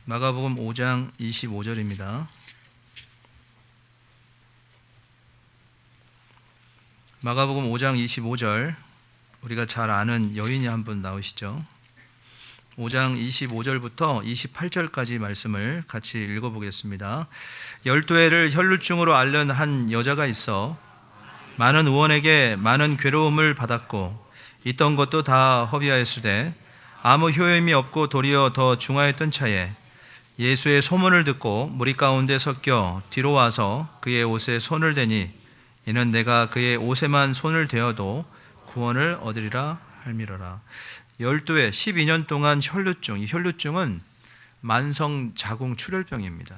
마가복음 5장 25절입니다. 마가복음 5장 25절 우리가 잘 아는 여인이 한번 나오시죠. 5장 25절부터 28절까지 말씀을 같이 읽어보겠습니다. 12해를 혈루증으로 앓는 한 여자가 있어 많은 의원에게 많은 괴로움을 받았고 있던 것도 다 허비하였으되 아무 효임이 없고 도리어 더 중하였던 차에 예수의 소문을 듣고 무리 가운데 섞여 뒤로 와서 그의 옷에 손을 대니 이는 내가 그의 옷에만 손을 대어도 구원을 얻으리라 할미로라. 12회 12년 동안 혈루증, 이 혈루증은 만성 자궁 출혈병입니다.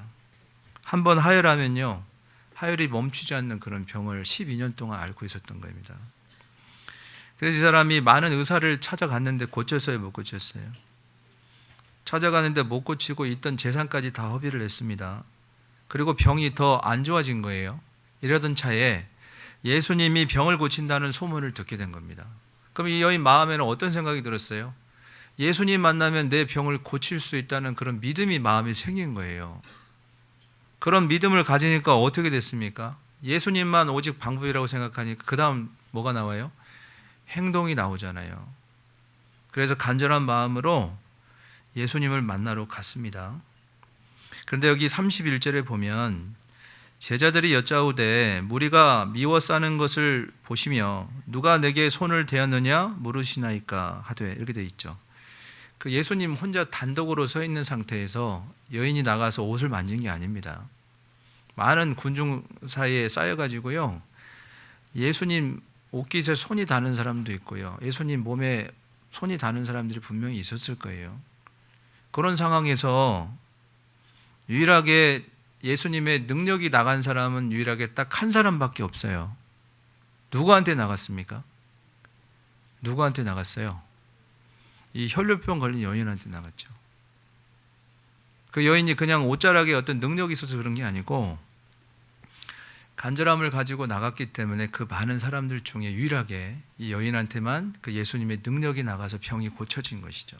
한번 하혈하면요, 하혈이 멈추지 않는 그런 병을 12년 동안 앓고 있었던 겁니다. 그래서 이 사람이 많은 의사를 찾아갔는데 고쳤어요, 못 고쳤어요? 찾아가는데 못 고치고 있던 재산까지 다 허비를 했습니다. 그리고 병이 더 안 좋아진 거예요. 이러던 차에 예수님이 병을 고친다는 소문을 듣게 된 겁니다. 그럼 이 여인 마음에는 어떤 생각이 들었어요? 예수님 만나면 내 병을 고칠 수 있다는 그런 믿음이 마음에 생긴 거예요. 그런 믿음을 가지니까 어떻게 됐습니까? 예수님만 오직 방법이라고 생각하니까 그 다음 뭐가 나와요? 행동이 나오잖아요. 그래서 간절한 마음으로 예수님을 만나러 갔습니다. 그런데 여기 31절에 보면 제자들이 여짜오되 무리가 미워 싸는 것을 보시며 누가 내게 손을 대었느냐 물으시나이까 하되, 이렇게 돼 있죠. 그 예수님 혼자 단독으로 서 있는 상태에서 여인이 나가서 옷을 만진 게 아닙니다. 많은 군중 사이에 쌓여가지고요, 예수님 옷깃에 손이 닿는 사람도 있고요, 예수님 몸에 손이 닿는 사람들이 분명히 있었을 거예요. 그런 상황에서 유일하게 예수님의 능력이 나간 사람은 유일하게 딱 한 사람밖에 없어요. 누구한테 나갔습니까? 누구한테 나갔어요? 이 혈류병 걸린 여인한테 나갔죠. 그 여인이 그냥 옷자락에 어떤 능력이 있어서 그런 게 아니고 간절함을 가지고 나갔기 때문에 그 많은 사람들 중에 유일하게 이 여인한테만 그 예수님의 능력이 나가서 병이 고쳐진 것이죠.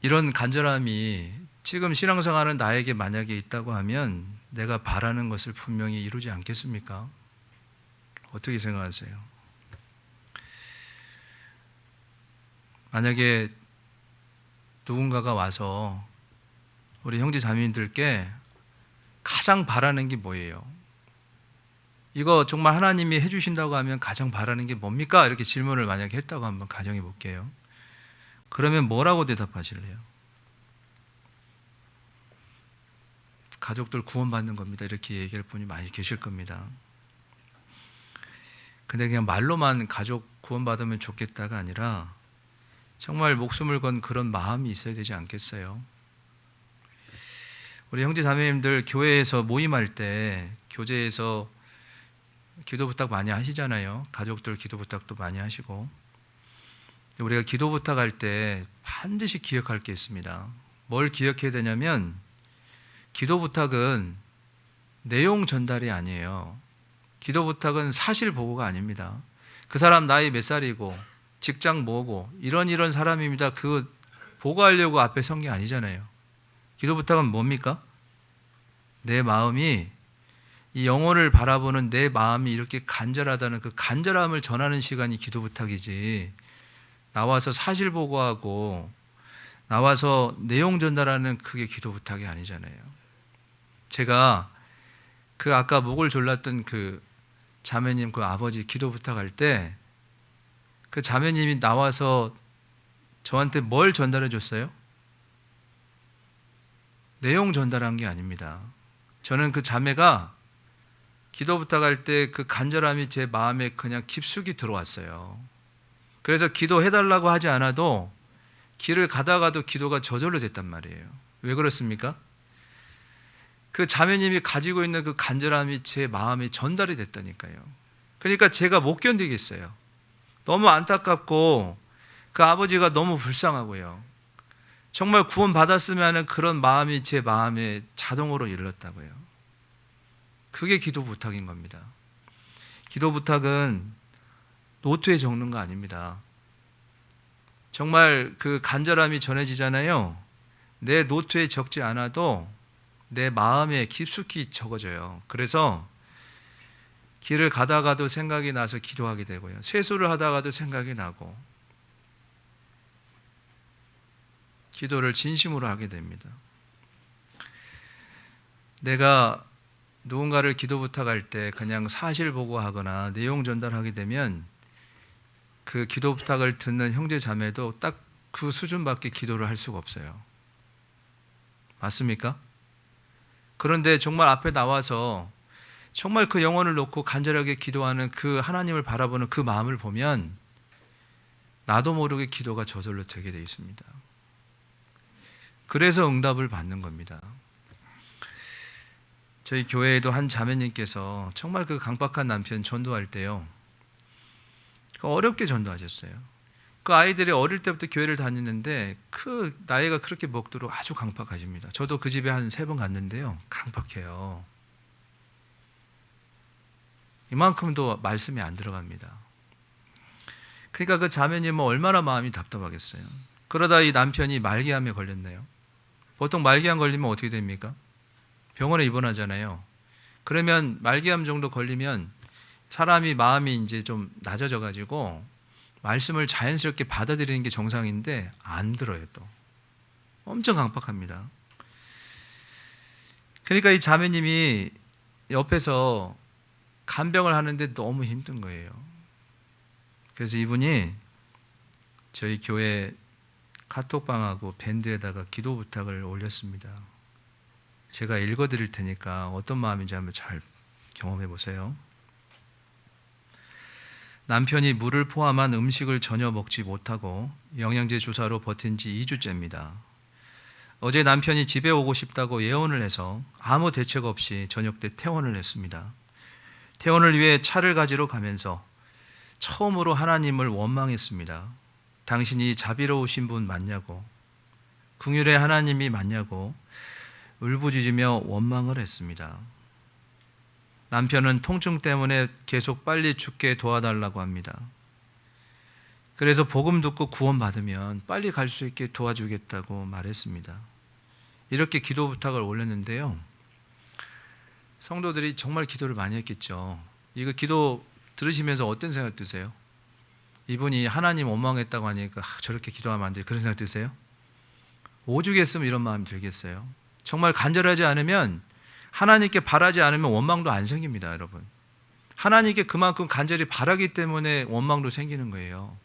이런 간절함이 지금 신앙생활은 나에게 만약에 있다고 하면 내가 바라는 것을 분명히 이루지 않겠습니까? 어떻게 생각하세요? 만약에 누군가가 와서 우리 형제 자매님들께 가장 바라는 게 뭐예요? 이거 정말 하나님이 해주신다고 하면 가장 바라는 게 뭡니까? 이렇게 질문을 만약에 했다고 한번 가정해 볼게요. 그러면 뭐라고 대답하실래요? 가족들 구원받는 겁니다, 이렇게 얘기할 분이 많이 계실 겁니다. 근데 그냥 말로만 가족 구원받으면 좋겠다가 아니라 정말 목숨을 건 그런 마음이 있어야 되지 않겠어요? 우리 형제 자매님들 교회에서 모임할 때 교제에서 기도 부탁 많이 하시잖아요. 가족들 기도 부탁도 많이 하시고. 우리가 기도 부탁할 때 반드시 기억할 게 있습니다. 뭘 기억해야 되냐면 기도 부탁은 내용 전달이 아니에요. 기도 부탁은 사실 보고가 아닙니다. 그 사람 나이 몇 살이고 직장 뭐고 이런 사람입니다, 그 보고하려고 앞에 선 게 아니잖아요. 기도 부탁은 뭡니까? 내 마음이, 이 영혼을 바라보는 내 마음이 이렇게 간절하다는 그 간절함을 전하는 시간이 기도 부탁이지, 나와서 사실 보고하고 나와서 내용 전달하는 그게 기도 부탁이 아니잖아요. 제가 그 아까 목을 졸랐던 그 자매님 그 아버지 기도 부탁할 때 그 자매님이 나와서 저한테 뭘 전달해 줬어요? 내용 전달한 게 아닙니다. 저는 그 자매가 기도 부탁할 때 그 간절함이 제 마음에 그냥 깊숙이 들어왔어요. 그래서 기도해달라고 하지 않아도 길을 가다가도 기도가 저절로 됐단 말이에요. 왜 그렇습니까? 그 자매님이 가지고 있는 그 간절함이 제 마음에 전달이 됐다니까요. 그러니까 제가 못 견디겠어요. 너무 안타깝고 그 아버지가 너무 불쌍하고요. 정말 구원 받았으면 하는 그런 마음이 제 마음에 자동으로 일렀다고요. 그게 기도 부탁인 겁니다. 기도 부탁은 노트에 적는 거 아닙니다. 정말 그 간절함이 전해지잖아요. 내 노트에 적지 않아도 내 마음에 깊숙이 적어져요. 그래서 길을 가다가도 생각이 나서 기도하게 되고요. 세수를 하다가도 생각이 나고 기도를 진심으로 하게 됩니다. 내가 누군가를 기도 부탁할 때 그냥 사실 보고하거나 내용 전달하게 되면 그 기도 부탁을 듣는 형제 자매도 딱 그 수준밖에 기도를 할 수가 없어요. 맞습니까? 그런데 정말 앞에 나와서 정말 그 영혼을 놓고 간절하게 기도하는 그 하나님을 바라보는 그 마음을 보면 나도 모르게 기도가 저절로 되게 돼 있습니다. 그래서 응답을 받는 겁니다. 저희 교회에도 한 자매님께서 정말 그 강박한 남편 전도할 때요, 어렵게 전도하셨어요. 그 아이들이 어릴 때부터 교회를 다니는데 그 나이가 그렇게 먹도록 아주 강박하십니다. 저도 그 집에 한 3번 갔는데요, 강박해요. 이만큼도 말씀이 안 들어갑니다. 그러니까 그 자매님은 얼마나 마음이 답답하겠어요. 그러다 이 남편이 말기암에 걸렸네요. 보통 말기암 걸리면 어떻게 됩니까? 병원에 입원하잖아요. 그러면 말기암 정도 걸리면 사람이 마음이 이제 좀 낮아져 가지고 말씀을 자연스럽게 받아들이는 게 정상인데 안 들어요. 또 엄청 강박합니다. 그러니까 이 자매님이 옆에서 간병을 하는데 너무 힘든 거예요. 그래서 이분이 저희 교회 카톡방하고 밴드에다가 기도 부탁을 올렸습니다. 제가 읽어드릴 테니까 어떤 마음인지 한번 잘 경험해 보세요. 남편이 물을 포함한 음식을 전혀 먹지 못하고 영양제 주사로 버틴 지 2주째입니다. 어제 남편이 집에 오고 싶다고 예언을 해서 아무 대책 없이 저녁 때 퇴원을 했습니다. 퇴원을 위해 차를 가지러 가면서 처음으로 하나님을 원망했습니다. 당신이 자비로우신 분 맞냐고, 긍휼의 하나님이 맞냐고 울부짖으며 원망을 했습니다. 남편은 통증 때문에 계속 빨리 죽게 도와달라고 합니다. 그래서 복음 듣고 구원받으면 빨리 갈 수 있게 도와주겠다고 말했습니다. 이렇게 기도 부탁을 올렸는데요, 성도들이 정말 기도를 많이 했겠죠. 이거 기도 들으시면서 어떤 생각 드세요? 이분이 하나님 원망했다고 하니까 저렇게 기도하면 안 돼, 그런 생각 드세요? 오죽했으면 이런 마음이 들겠어요. 정말 간절하지 않으면, 하나님께 바라지 않으면 원망도 안 생깁니다, 여러분. 하나님께 그만큼 간절히 바라기 때문에 원망도 생기는 거예요.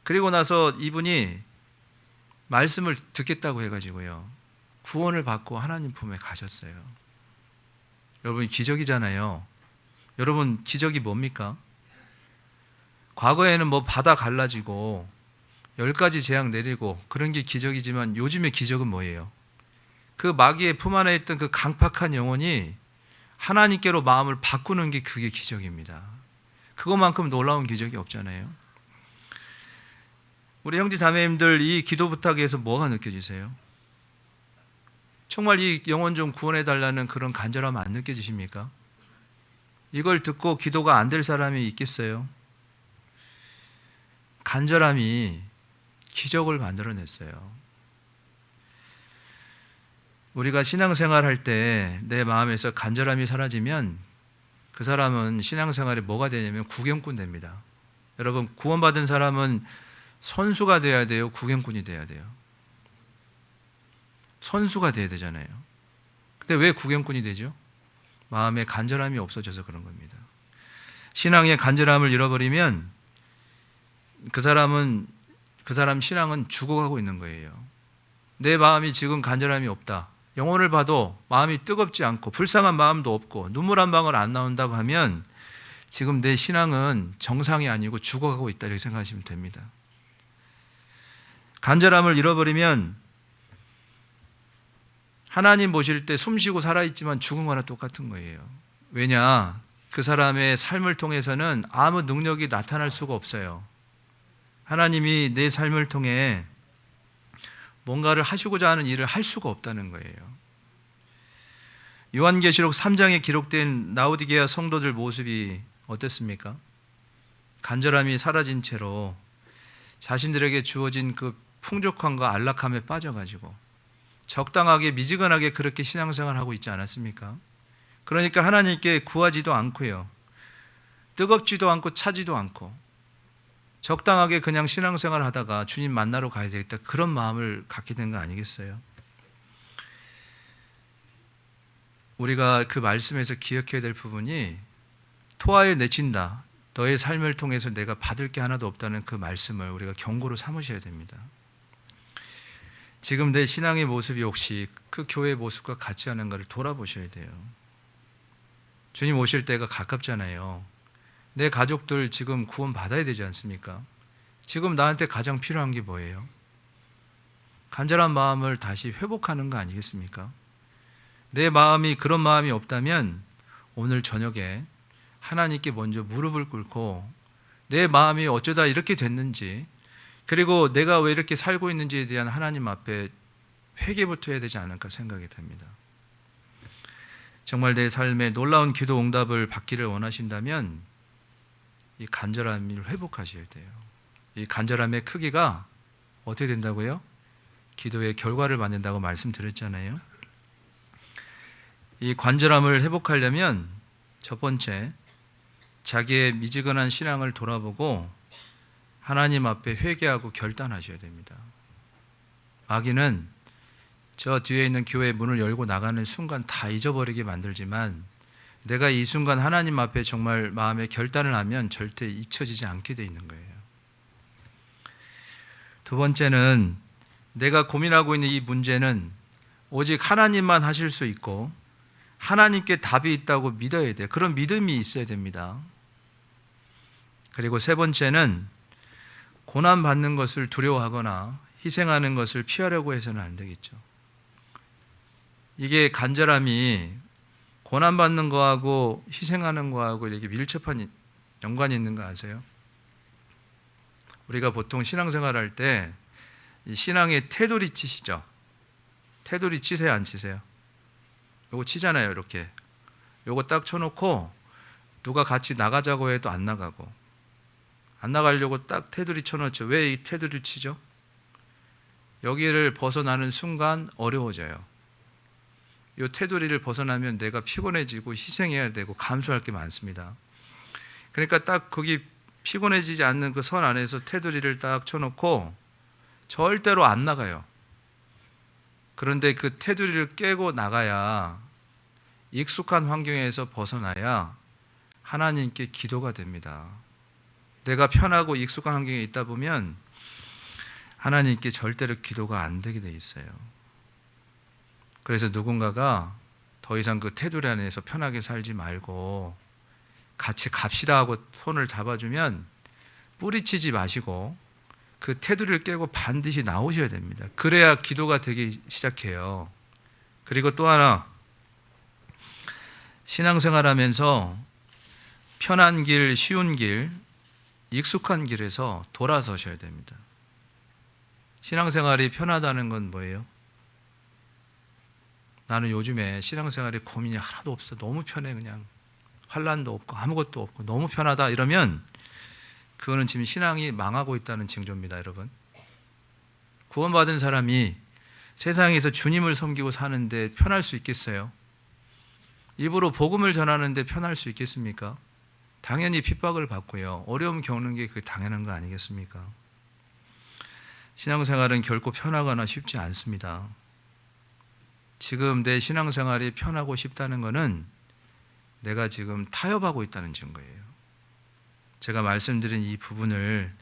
그리고 나서 이분이 말씀을 듣겠다고 해가지고요, 구원을 받고 하나님 품에 가셨어요. 여러분, 기적이잖아요. 여러분, 기적이 뭡니까? 과거에는 뭐 바다 갈라지고 10가지 재앙 내리고 그런 게 기적이지만 요즘의 기적은 뭐예요? 그 마귀의 품 안에 있던 그 강팍한 영혼이 하나님께로 마음을 바꾸는 게, 그게 기적입니다. 그것만큼 놀라운 기적이 없잖아요. 우리 형제 자매님들, 이 기도 부탁에서 뭐가 느껴지세요? 정말 이 영혼 좀 구원해 달라는 그런 간절함 안 느껴지십니까? 이걸 듣고 기도가 안 될 사람이 있겠어요? 간절함이 기적을 만들어냈어요. 우리가 신앙생활 할 때 내 마음에서 간절함이 사라지면 그 사람은 신앙생활에 뭐가 되냐면 구경꾼 됩니다. 여러분, 구원받은 사람은 선수가 돼야 돼요? 구경꾼이 돼야 돼요? 선수가 돼야 되잖아요. 근데 왜 구경꾼이 되죠? 마음에 간절함이 없어져서 그런 겁니다. 신앙의 간절함을 잃어버리면 그 사람 신앙은 죽어가고 있는 거예요. 내 마음이 지금 간절함이 없다, 영혼을 봐도 마음이 뜨겁지 않고 불쌍한 마음도 없고 눈물 한 방울 안 나온다고 하면 지금 내 신앙은 정상이 아니고 죽어가고 있다, 이렇게 생각하시면 됩니다. 간절함을 잃어버리면 하나님 보실 때 숨쉬고 살아있지만 죽은 거나 똑같은 거예요. 왜냐? 그 사람의 삶을 통해서는 아무 능력이 나타날 수가 없어요. 하나님이 내 삶을 통해 뭔가를 하시고자 하는 일을 할 수가 없다는 거예요. 요한계시록 3장에 기록된 라오디게아 성도들 모습이 어땠습니까? 간절함이 사라진 채로 자신들에게 주어진 그 풍족함과 안락함에 빠져가지고 적당하게 미지근하게 그렇게 신앙생활하고 있지 않았습니까? 그러니까 하나님께 구하지도 않고요, 뜨겁지도 않고 차지도 않고 적당하게 그냥 신앙생활 하다가 주님 만나러 가야 되겠다, 그런 마음을 갖게 된 거 아니겠어요? 우리가 그 말씀에서 기억해야 될 부분이 토하에 내친다, 너의 삶을 통해서 내가 받을 게 하나도 없다는 그 말씀을 우리가 경고로 삼으셔야 됩니다. 지금 내 신앙의 모습이 혹시 그 교회의 모습과 같지 않은가를 돌아보셔야 돼요. 주님 오실 때가 가깝잖아요. 내 가족들 지금 구원 받아야 되지 않습니까? 지금 나한테 가장 필요한 게 뭐예요? 간절한 마음을 다시 회복하는 거 아니겠습니까? 내 마음이 그런 마음이 없다면 오늘 저녁에 하나님께 먼저 무릎을 꿇고 내 마음이 어쩌다 이렇게 됐는지, 그리고 내가 왜 이렇게 살고 있는지에 대한 하나님 앞에 회개부터 해야 되지 않을까 생각이 됩니다. 정말 내 삶에 놀라운 기도 응답을 받기를 원하신다면 이 간절함을 회복하셔야 돼요. 이 간절함의 크기가 어떻게 된다고요? 기도의 결과를 만든다고 말씀드렸잖아요. 이 간절함을 회복하려면 첫 번째, 자기의 미지근한 신앙을 돌아보고 하나님 앞에 회개하고 결단하셔야 됩니다. 마귀는 저 뒤에 있는 교회 문을 열고 나가는 순간 다 잊어버리게 만들지만, 내가 이 순간 하나님 앞에 정말 마음의 결단을 하면 절대 잊혀지지 않게 돼 있는 거예요. 두 번째는, 내가 고민하고 있는 이 문제는 오직 하나님만 하실 수 있고 하나님께 답이 있다고 믿어야 돼요. 그런 믿음이 있어야 됩니다. 그리고 세 번째는, 고난받는 것을 두려워하거나 희생하는 것을 피하려고 해서는 안 되겠죠. 이게 간절함이 고난받는 거하고 희생하는 거하고 이렇게 밀접한 연관이 있는 거 아세요? 우리가 보통 신앙생활할 때 이 신앙의 테두리 치시죠? 테두리 치세요, 안 치세요? 요거 치잖아요, 이렇게. 요거 딱 쳐놓고 누가 같이 나가자고 해도 안 나가고, 안 나가려고 딱 테두리 쳐놓죠. 왜 이 테두리를 치죠? 여기를 벗어나는 순간 어려워져요. 이 테두리를 벗어나면 내가 피곤해지고 희생해야 되고 감수할 게 많습니다. 그러니까 딱 거기 피곤해지지 않는 그 선 안에서 테두리를 딱 쳐놓고 절대로 안 나가요. 그런데 그 테두리를 깨고 나가야, 익숙한 환경에서 벗어나야 하나님께 기도가 됩니다. 내가 편하고 익숙한 환경에 있다 보면 하나님께 절대로 기도가 안 되게 돼 있어요. 그래서 누군가가 더 이상 그 테두리 안에서 편하게 살지 말고 같이 갑시다 하고 손을 잡아주면 뿌리치지 마시고 그 테두리를 깨고 반드시 나오셔야 됩니다. 그래야 기도가 되기 시작해요. 그리고 또 하나, 신앙생활하면서 편한 길, 쉬운 길, 익숙한 길에서 돌아서셔야 됩니다. 신앙생활이 편하다는 건 뭐예요? 나는 요즘에 신앙생활에 고민이 하나도 없어. 너무 편해. 그냥 환난도 없고 아무것도 없고 너무 편하다. 이러면 그거는 지금 신앙이 망하고 있다는 징조입니다, 여러분. 구원받은 사람이 세상에서 주님을 섬기고 사는데 편할 수 있겠어요? 입으로 복음을 전하는데 편할 수 있겠습니까? 당연히 핍박을 받고요. 어려움 겪는 게 그게 당연한 거 아니겠습니까? 신앙생활은 결코 편하거나 쉽지 않습니다. 지금 내 신앙생활이 편하고 쉽다는 것은 내가 지금 타협하고 있다는 증거예요. 제가 말씀드린 이 부분을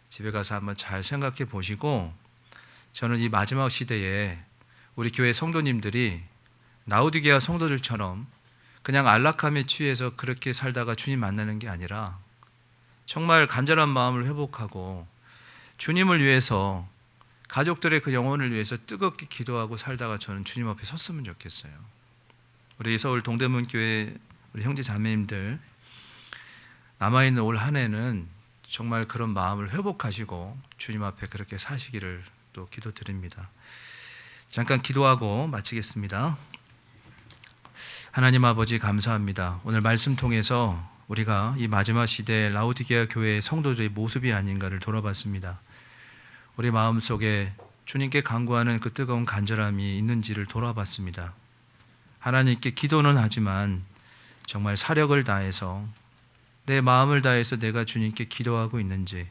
집에 가서 한번 잘 생각해 보시고, 저는 이 마지막 시대에 우리 교회 성도님들이 라오디게아 성도들처럼 그냥 안락함에 취해서 그렇게 살다가 주님 만나는 게 아니라 정말 간절한 마음을 회복하고 주님을 위해서, 가족들의 그 영혼을 위해서 뜨겁게 기도하고 살다가 저는 주님 앞에 섰으면 좋겠어요. 우리 서울 동대문 교회 우리 형제 자매님들, 남아있는 올 한 해는 정말 그런 마음을 회복하시고 주님 앞에 그렇게 사시기를 또 기도드립니다. 잠깐 기도하고 마치겠습니다. 하나님 아버지, 감사합니다. 오늘 말씀 통해서 우리가 이 마지막 시대의 라오디게아 교회의 성도들의 모습이 아닌가를 돌아봤습니다. 우리 마음속에 주님께 간구하는 그 뜨거운 간절함이 있는지를 돌아봤습니다. 하나님께 기도는 하지만 정말 사력을 다해서, 내 마음을 다해서 내가 주님께 기도하고 있는지,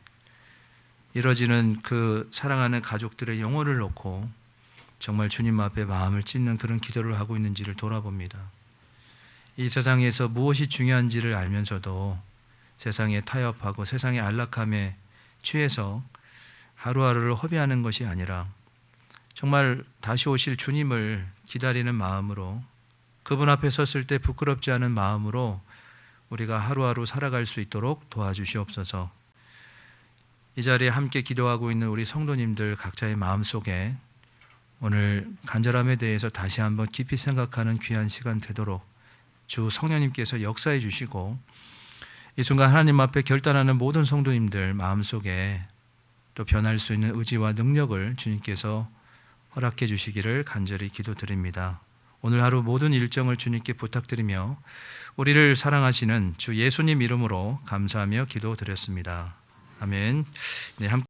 이뤄지는 그 사랑하는 가족들의 영혼을 놓고 정말 주님 앞에 마음을 찢는 그런 기도를 하고 있는지를 돌아봅니다. 이 세상에서 무엇이 중요한지를 알면서도 세상에 타협하고 세상의 안락함에 취해서 하루하루를 허비하는 것이 아니라 정말 다시 오실 주님을 기다리는 마음으로, 그분 앞에 섰을 때 부끄럽지 않은 마음으로 우리가 하루하루 살아갈 수 있도록 도와주시옵소서. 이 자리에 함께 기도하고 있는 우리 성도님들 각자의 마음속에 오늘 간절함에 대해서 다시 한번 깊이 생각하는 귀한 시간 되도록 주 성령님께서 역사해 주시고, 이 순간 하나님 앞에 결단하는 모든 성도님들 마음속에 또 변할 수 있는 의지와 능력을 주님께서 허락해 주시기를 간절히 기도드립니다. 오늘 하루 모든 일정을 주님께 부탁드리며 우리를 사랑하시는 주 예수님 이름으로 감사하며 기도드렸습니다. 아멘. 네, 함께